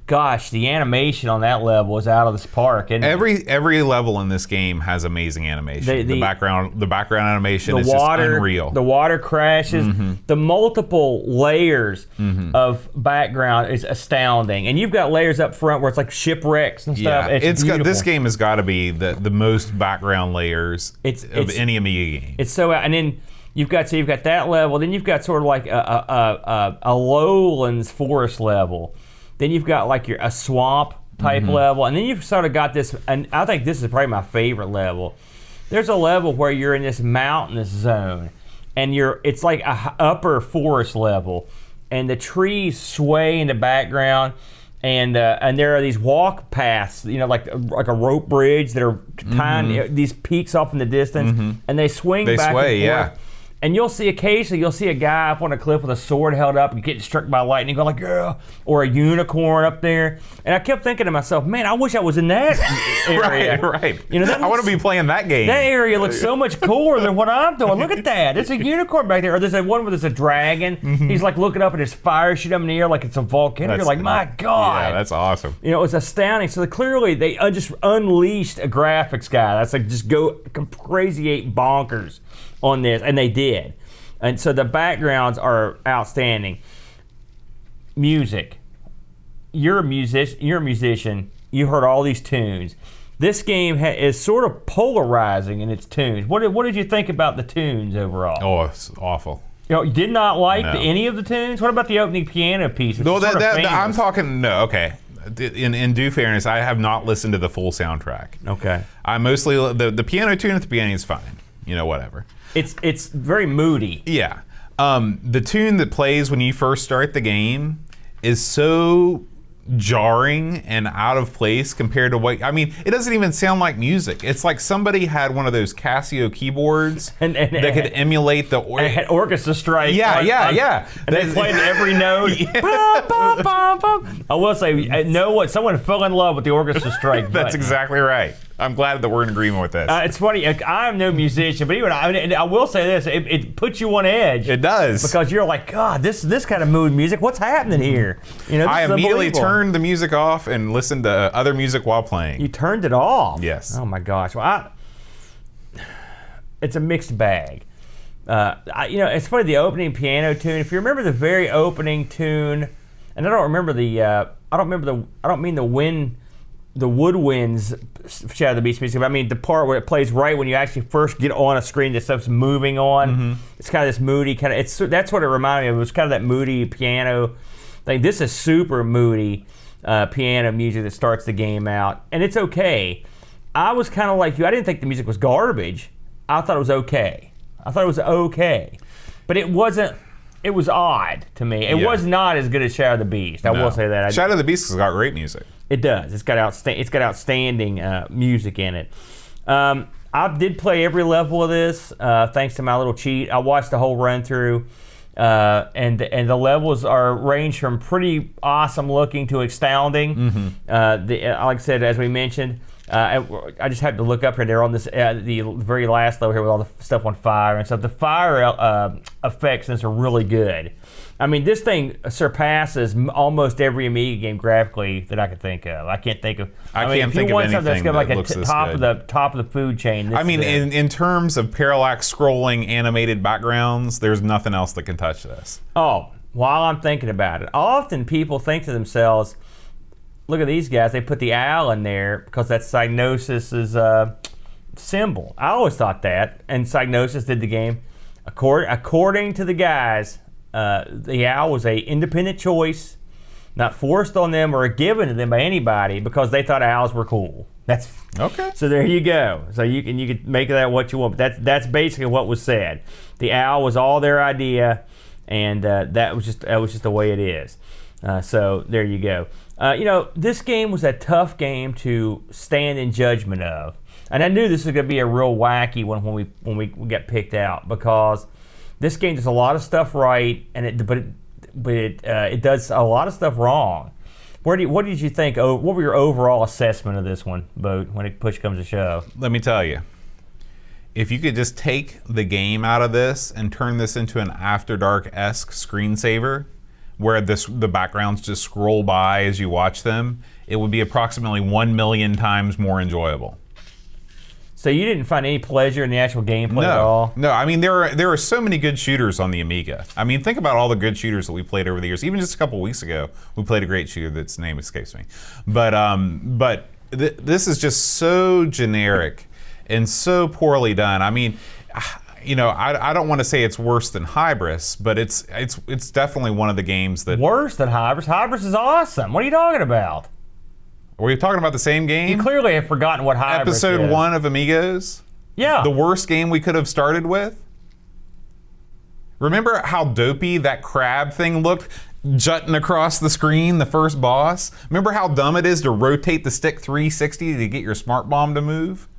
gosh, the animation on that level is out of this park. And Every level in this game has amazing animation. The background animation is just unreal. The water crashes, the multiple layers of background is astounding. And you've got layers up front where it's like shipwrecks and stuff. Yeah, It's beautiful. this game has got to be the most background layers of any Amiga game. It's so, and then you've got that level. Then you've got sort of like a lowlands forest level. Then you've got like a swamp type level, and then you've sort of got this. And I think this is probably my favorite level. There's a level where you're in this mountainous zone, and it's like a upper forest level, and the trees sway in the background. And there are these walk paths, like a rope bridge that are tying these peaks off in the distance, and they swing back and forth. Yeah. And occasionally you'll see a guy up on a cliff with a sword held up and getting struck by lightning, going like, "Girl," or a unicorn up there. And I kept thinking to myself, man, I wish I was in that area. Right. I want to be playing that game. That area looks so much cooler than what I'm doing. Look at that. There's a unicorn back there. Or there's one where there's a dragon. He's like looking up and there's fire shooting up in the air like it's a volcano. You're like, my God. Yeah, that's awesome. It's astounding. So clearly they just unleashed a graphics guy. That's like just go crazy ape bonkers on this, and they did. And so the backgrounds are outstanding. Music. You're a musician. You heard all these tunes. This game is sort of polarizing in its tunes. What did you think about the tunes overall? Oh, it's awful. You did not like any of the tunes? What about the opening piano piece? No, I'm talking. No, okay. In due fairness, I have not listened to the full soundtrack. Okay. I mostly the piano tune at the beginning is fine. Whatever. It's very moody. Yeah. The tune that plays when you first start the game is so jarring and out of place compared to what it doesn't even sound like music. It's like somebody had one of those Casio keyboards that could emulate the had orchestra strike. Yeah. And they played every note. I will say, someone fell in love with the orchestra strike. That's exactly right. I'm glad that we're in agreement with this. It's funny. I'm no musician, but even I will say this: it puts you on edge. It does, because you're like, God, this kind of mood music. What's happening here? I immediately turned the music off and listened to other music while playing. You turned it off? Yes. Oh my gosh. Well, it's a mixed bag. It's funny, the opening piano tune. If you remember the very opening tune, and I don't mean the woodwinds Shadow of the Beast music, but I mean the part where it plays right when you actually first get on a screen that stuff's moving on. It's kind of this moody that's what it reminded me of. It was kind of that moody piano thing. This is super moody piano music that starts the game out, and it's okay. I was kind of like you. I didn't think the music was garbage. I thought it was okay. But it wasn't. It was odd to me. It was not as good as Shadow of the Beast. I will say that. Shadow of the Beast has got great music. It does. It's got outstanding music in it. I did play every level of this thanks to my little cheat. I watched the whole run through, and the levels range from pretty awesome looking to astounding. Like I said, as we mentioned, I just had to look up here. They're on this the very last level here with all the stuff on fire and stuff. The fire effects in this are really good. I mean, this thing surpasses almost every Amiga game graphically that I could think of. I can't think of. I can't think of anything that's got like looks this top good. of the food chain. In terms of parallax scrolling animated backgrounds, there's nothing else that can touch this. Oh, while I'm thinking about it, often people think to themselves, "Look at these guys. They put the owl in there because that's Psygnosis' symbol." I always thought that, and Psygnosis did the game. According to the guys, the owl was a independent choice, not forced on them or given to them by anybody because they thought owls were cool. That's okay. So there you go. So you can make of that what you want. But that's basically what was said. The owl was all their idea, and that was just the way it is. So there you go. This game was a tough game to stand in judgment of, and I knew this was going to be a real wacky one when we got picked out because this game does a lot of stuff right, and it does a lot of stuff wrong. What did you think? What were your overall assessment of this one, Boat, when push comes to shove? Let me tell you, if you could just take the game out of this and turn this into an After Dark-esque screensaver, where the backgrounds just scroll by as you watch them, it would be approximately 1 million times more enjoyable. So you didn't find any pleasure in the actual gameplay at all? No. I mean, there are so many good shooters on the Amiga. I mean, think about all the good shooters that we played over the years. Even just a couple weeks ago, we played a great shooter that's name escapes me. But this is just so generic and so poorly done. I mean, you know, I don't want to say it's worse than Hybris, but it's definitely one of the games that... Worse than Hybris? Hybris is awesome. What are you talking about? Are we talking about the same game? You clearly have forgotten what Hybris is. Episode 1 of Amigos? Yeah. The worst game we could have started with? Remember how dopey that crab thing looked jutting across the screen, the first boss? Remember how dumb it is to rotate the stick 360 to get your smart bomb to move?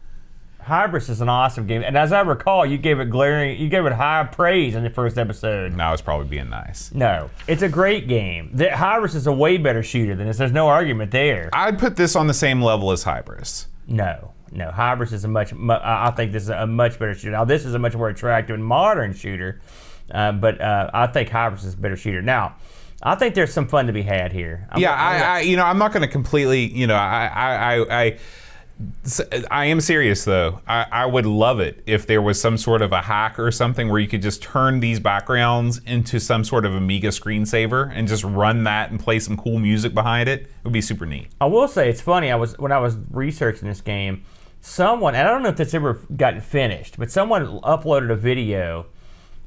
Hybris is an awesome game, and as I recall, you gave it high praise in the first episode. No, I was probably being nice. No, it's a great game. Hybris is a way better shooter than this. There's no argument there. I'd put this on the same level as Hybris. No, Hybris is I think this is a much better shooter. Now, this is a much more attractive and modern shooter, but I think Hybris is a better shooter. Now, I think there's some fun to be had here. I'm not going to completely, I am serious though. I would love it if there was some sort of a hack or something where you could just turn these backgrounds into some sort of Amiga screensaver and just run that and play some cool music behind it. It would be super neat. I will say it's funny. When I was researching this game, someone, and I don't know if this ever got finished, but someone uploaded a video,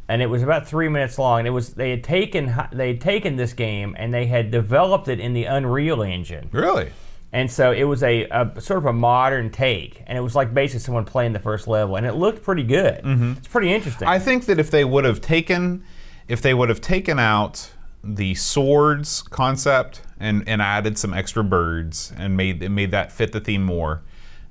and it was about 3 minutes long. And they had taken this game and they had developed it in the Unreal Engine. Really? And so it was a sort of a modern take, and it was like basically someone playing the first level, and it looked pretty good. Mm-hmm. It's pretty interesting. I think that if they would have taken out the swords concept and added some extra birds and made that fit the theme more,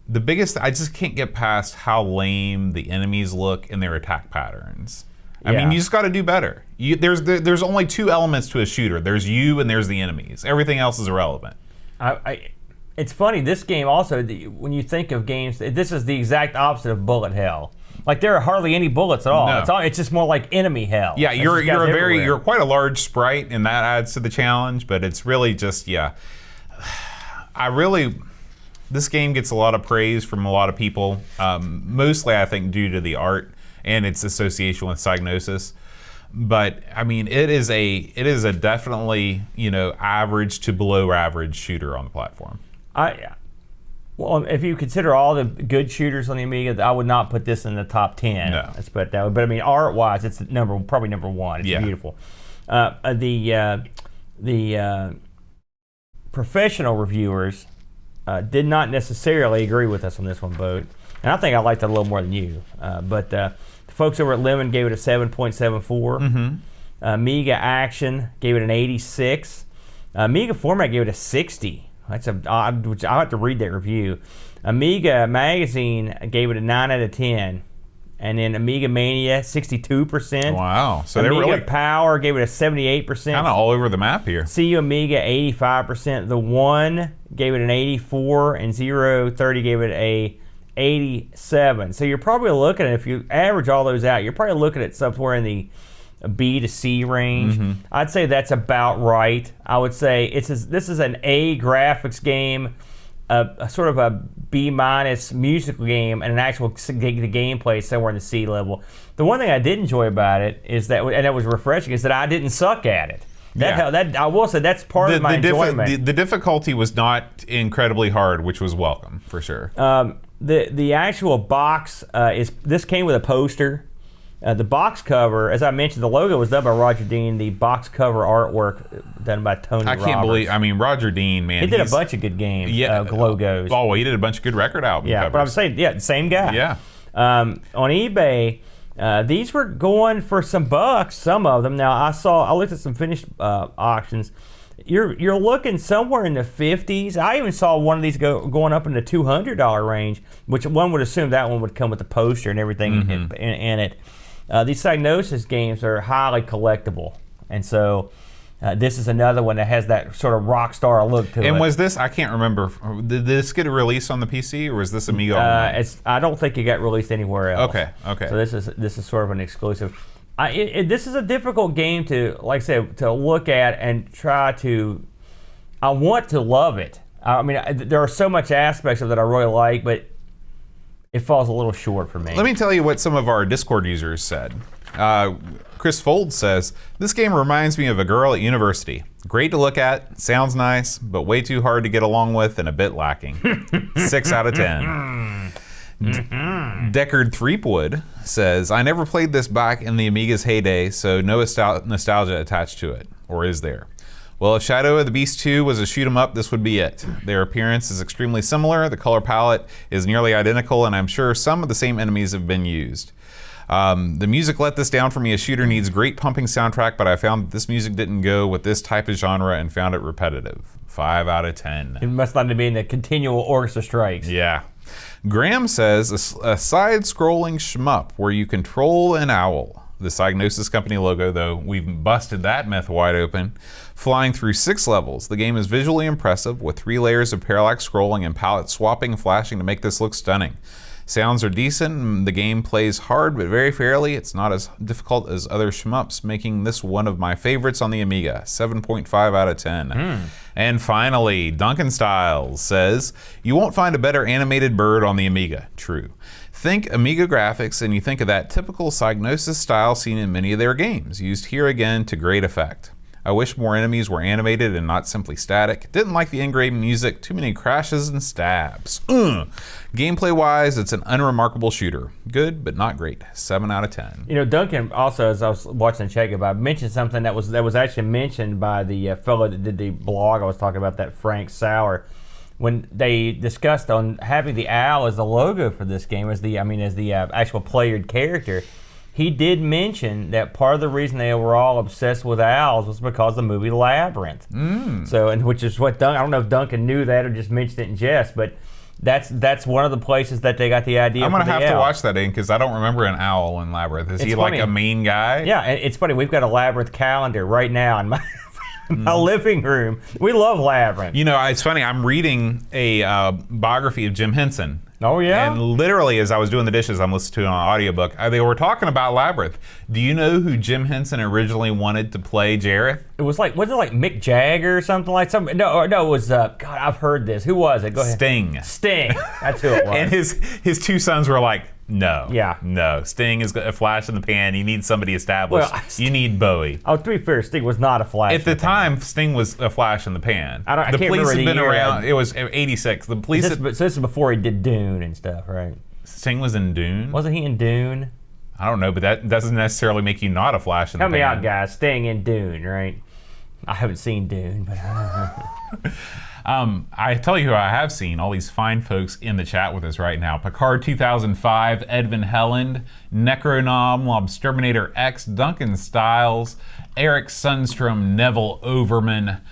the biggest, I just can't get past how lame the enemies look in their attack patterns. I mean, you just got to do better. There's only two elements to a shooter. There's you and there's the enemies. Everything else is irrelevant. It's funny, this game also, when you think of games, this is the exact opposite of bullet hell. Like, there are hardly any bullets at all. No. It's just more like enemy hell. Yeah, you're quite a large sprite, and that adds to the challenge, but it's really just, this game gets a lot of praise from a lot of people, mostly I think due to the art and its association with Psygnosis. But I mean, it is a definitely, average to below average shooter on the platform. Well, if you consider all the good shooters on the Amiga, I would not put this in the top 10. No. Let's put it that way. But I mean, art-wise, it's probably number one. It's beautiful. The professional reviewers did not necessarily agree with us on this one, Boat. And I think I liked it a little more than you. But the folks over at Lemon gave it a 7.74. Mm-hmm. Amiga Action gave it an 86. Amiga Format gave it a 60. That's odd, which I have to read that review. Amiga Magazine gave it a 9 out of 10. And then Amiga Mania, 62%. Wow. So Amiga they're really Power gave it a 78%. kind of all over the map here. CU Amiga, 85%. The One gave it an 84, and 030 gave it a 87. So you're probably looking at, if you average all those out, you're probably looking at somewhere in the B to C range. Mm-hmm. I'd say that's about right. I would say this is an A graphics game, a sort of a B minus musical game, and an actual the gameplay somewhere in the C level. The one thing I did enjoy about it is that, and it was refreshing, is that I didn't suck at it. I will say that's part of my enjoyment. The difficulty was not incredibly hard, which was welcome for sure. The actual box this came with a poster. The box cover, as I mentioned, the logo was done by Roger Dean. The box cover artwork done by Tony Roberts. I can't believe, Roger Dean, man. He did a bunch of good games, logos. Oh, well, he did a bunch of good record album covers. But I'm saying, same guy. Yeah. On eBay, these were going for some bucks, some of them. Now, I looked at some finished auctions. You're looking somewhere in the 50s. I even saw one of these going up in the $200 range, which one would assume that one would come with the poster and everything in it. These Psygnosis games are highly collectible, and so this is another one that has that sort of rock star look to it. And was this, I can't remember, did this get a release on the PC, or was this Amiga only? I don't think it got released anywhere else. Okay. So this is sort of an exclusive. This is a difficult game to, like I said, to look at and try to. I want to love it. I mean, there are so much aspects of it I really like, but it falls a little short for me. Let me tell you what some of our Discord users said. Chris Fold says, this game reminds me of a girl at university. Great to look at, sounds nice, but way too hard to get along with and a bit lacking. 6 out of 10. Deckard Threepwood says, I never played this back in the Amiga's heyday, so no nostalgia attached to it. Or is there? Well, if Shadow of the Beast 2 was a shoot 'em up, this would be it. Their appearance is extremely similar, the color palette is nearly identical, and I'm sure some of the same enemies have been used. The music let this down for me. A shooter needs great pumping soundtrack, but I found that this music didn't go with this type of genre and found it repetitive. 5 out of 10. It must not have been the continual orchestra strikes. Yeah. Graham says, a side-scrolling shmup where you control an owl. The Psygnosis company logo, though, we've busted that myth wide open. Flying through 6 levels, the game is visually impressive with 3 layers of parallax scrolling and palette swapping and flashing to make this look stunning. Sounds are decent, and the game plays hard but very fairly. It's not as difficult as other shmups, making this one of my favorites on the Amiga. 7.5 out of 10. And finally, Duncan Styles says, you won't find a better animated bird on the Amiga. True. Think Amiga graphics and you think of that typical Psygnosis style seen in many of their games, used here again to great effect. I wish more enemies were animated and not simply static. Didn't like the in-game music, too many crashes and stabs. Gameplay-wise, it's an unremarkable shooter. Good, but not great. 7 out of 10. You know, Duncan also, as I was watching the chat about, mentioned something that was actually mentioned by the fellow that did the blog I was talking about, that Frank Sauer, when they discussed on having the owl as the logo for this game, as the actual player character. He did mention that part of the reason they were all obsessed with owls was because of the movie Labyrinth. So, and which is what I don't know if Duncan knew that or just mentioned it in jest, but that's one of the places that they got the idea. I'm gonna for the have owl. to watch that in because I don't remember an owl in Labyrinth. Is he funny. like a main guy? Yeah, and it's funny. We've got a Labyrinth calendar right now in my my living room. We love Labyrinth. You know, it's funny. I'm reading a biography of Jim Henson. Oh, yeah? And literally, as I was doing the dishes, I'm listening to it on an audiobook. They were talking about Labyrinth. Do you know who Jim Henson originally wanted to play Jareth? It was like, was it like Mick Jagger or something like something? No, it was, God, I've heard this. Who was it? Go ahead. Sting. That's who it was. And his 2 sons were like, no. Yeah. No. Sting is a flash in the pan. You need somebody established. Well, you need Bowie. Oh, to be fair, Sting was not a flash. At the time, Sting was a flash in the pan. I can't police remember had the been year. around. It was 86. The police. So this is before he did Dune and stuff, right? Sting was in Dune. Wasn't he in Dune? I don't know, but that doesn't necessarily make you not a flash in the Help pan. me out, guys. Sting in Dune, right? I haven't seen Dune, but I tell you who I have seen, all these fine folks in the chat with us right now. Picard 2005, Edvin Helland, Necronom, Lobsterminator X, Duncan Styles, Eric Sundstrom, Neville Overman.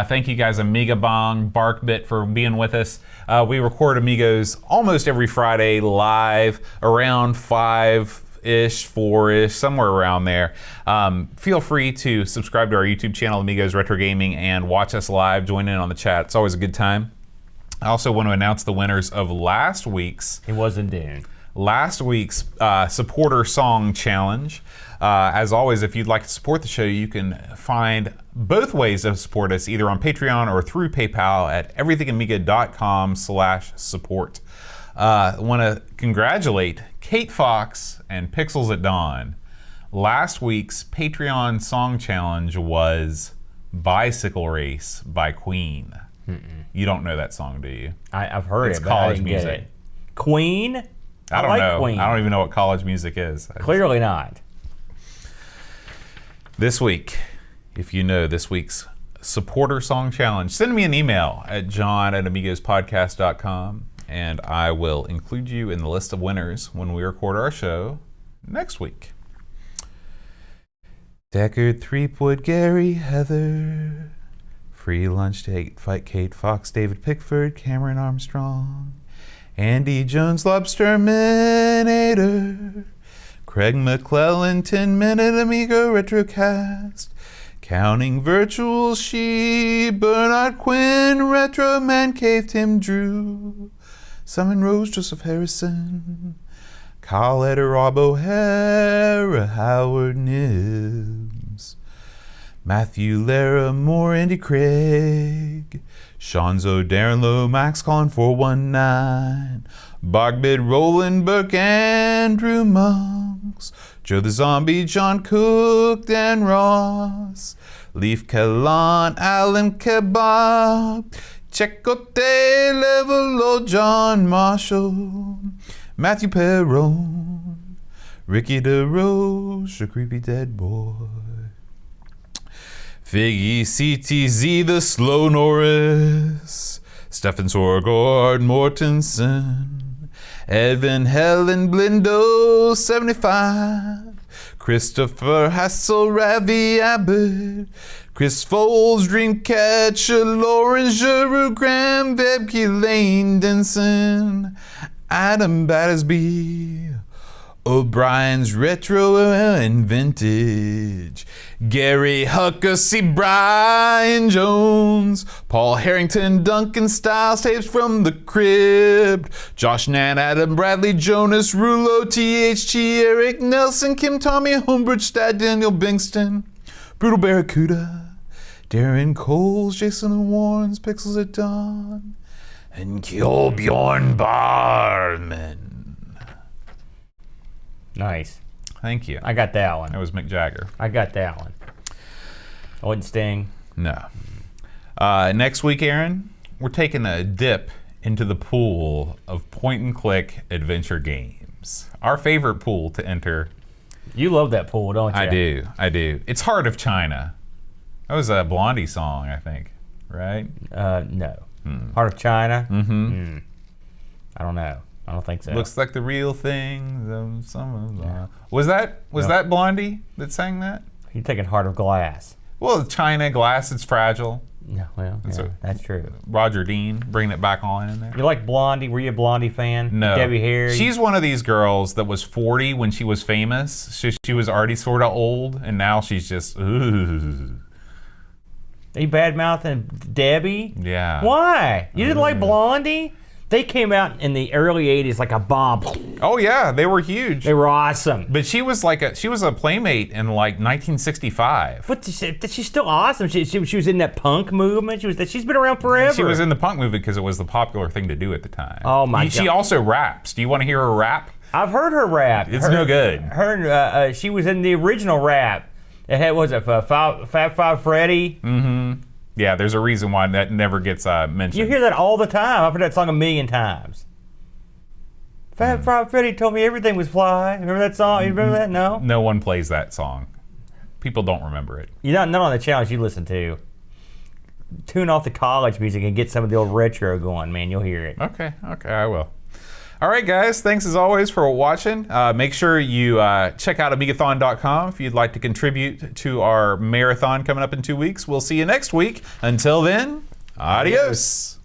Thank you guys, Amiga Bong, Barkbit, for being with us. We record Amigos almost every Friday live around 5-ish, 4-ish, somewhere around there. Feel free to subscribe to our YouTube channel, Amigos Retro Gaming, and watch us live. Join in on the chat. It's always a good time. I also want to announce the winners of last week's supporter song challenge. As always, if you'd like to support the show, you can find both ways to support us, either on Patreon or through PayPal at everythingamiga.com/support. I want to congratulate Kate Fox and Pixels at Dawn. Last week's Patreon song challenge was Bicycle Race by Queen. You don't know that song, do you? I've heard It's it, but I college didn't music. get it. Queen? I don't like know. Queen. I don't even know what college music is. Clearly not. This week, if you know this week's supporter song challenge, send me an email at john@amigospodcast.com, and I will include you in the list of winners when we record our show next week. Deckard, Threepwood, Gary, Heather, Free Lunch Date, Fight Kate Fox, David Pickford, Cameron Armstrong, Andy Jones, Lobsterminator, Craig McClellan, 10-minute Amiga Retrocast, Counting Virtual Sheep, Bernard Quinn, Retro Man Cave, Tim Drew, Simon Rose, Joseph Harrison, Coletta, Rob O'Hara, Howard Nibbs, Matthew Larimore, Andy Craig, Shanzo, Darren Lowe, Max Con 419, Bogbid, Roland Burke, Andrew Monks, Joe the Zombie, John Cook, Dan Ross, Leaf Kalan, Alan Kebab, Checote, Level, John Marshall, Matthew Perron, Ricky DeRoche, a creepy dead boy, Figgy, CTZ, the Slow Norris, Stefan Sorgard, Mortensen, Evan, Helen, Blindo, 75, Christopher Hassel, Ravi Abbott, Chris Foles, Dreamcatcher, Lauren Giroux, Graham, Vebke, Lane Denson, Adam Battersby, O'Brien's Retro and Vintage, Gary Huckasey, Brian Jones, Paul Harrington, Duncan Styles, Tapes from the Crib, Josh Nan, Adam Bradley, Jonas Rulo, THT, Eric Nelson, Kim, Tommy, Humbridge, Stad, Daniel Bingston, Brutal Barracuda, Darren Coles, Jason Warrens, Pixels at Dawn, and Kjolbjorn Barman. Nice. Thank you. I got that one. That was Mick Jagger. I got that one. I wouldn't Sting. No. Next week, Aaron, we're taking a dip into the pool of point-and-click adventure games. Our favorite pool to enter. You love that pool, don't you? I do. It's Heart of China. That was a Blondie song, I think, right? No. Heart of China? Mm-hmm. I don't know. I don't think so. Looks like the real thing. Was that Blondie that sang that? You're taking Heart of Glass. Well, China, glass, it's fragile. No, well, that's true. Roger Dean, bringing it back on in there. You like Blondie? Were you a Blondie fan? No. Debbie Harry? She's one of these girls that was 40 when she was famous. She was already sort of old, and now she's just, ooh. Are you bad-mouthing Debbie? Yeah. Why? You didn't like Blondie? They came out in the early 80s like a bomb. Oh yeah, they were huge. They were awesome. But she was a playmate in like 1965. But she's still awesome. She was in that punk movement. She's been around forever. She was in the punk movement because it was the popular thing to do at the time. Oh my God. She also raps. Do you want to hear her rap? I've heard her rap. It's no good. She was in the original rap. It had, what was it, Fab Five Freddy? Mm-hmm. Yeah, there's a reason why that never gets mentioned. You hear that all the time. I've heard that song a million times. Fab Five Freddy told me everything was fly. Remember that song? You remember that? No? No one plays that song. People don't remember it. You're not on the channels you listen to. Tune off the college music and get some of the old retro going, man. You'll hear it. Okay, I will. All right, guys. Thanks as always for watching. Make sure you check out Amigathon.com if you'd like to contribute to our marathon coming up in 2 weeks. We'll see you next week. Until then, adios.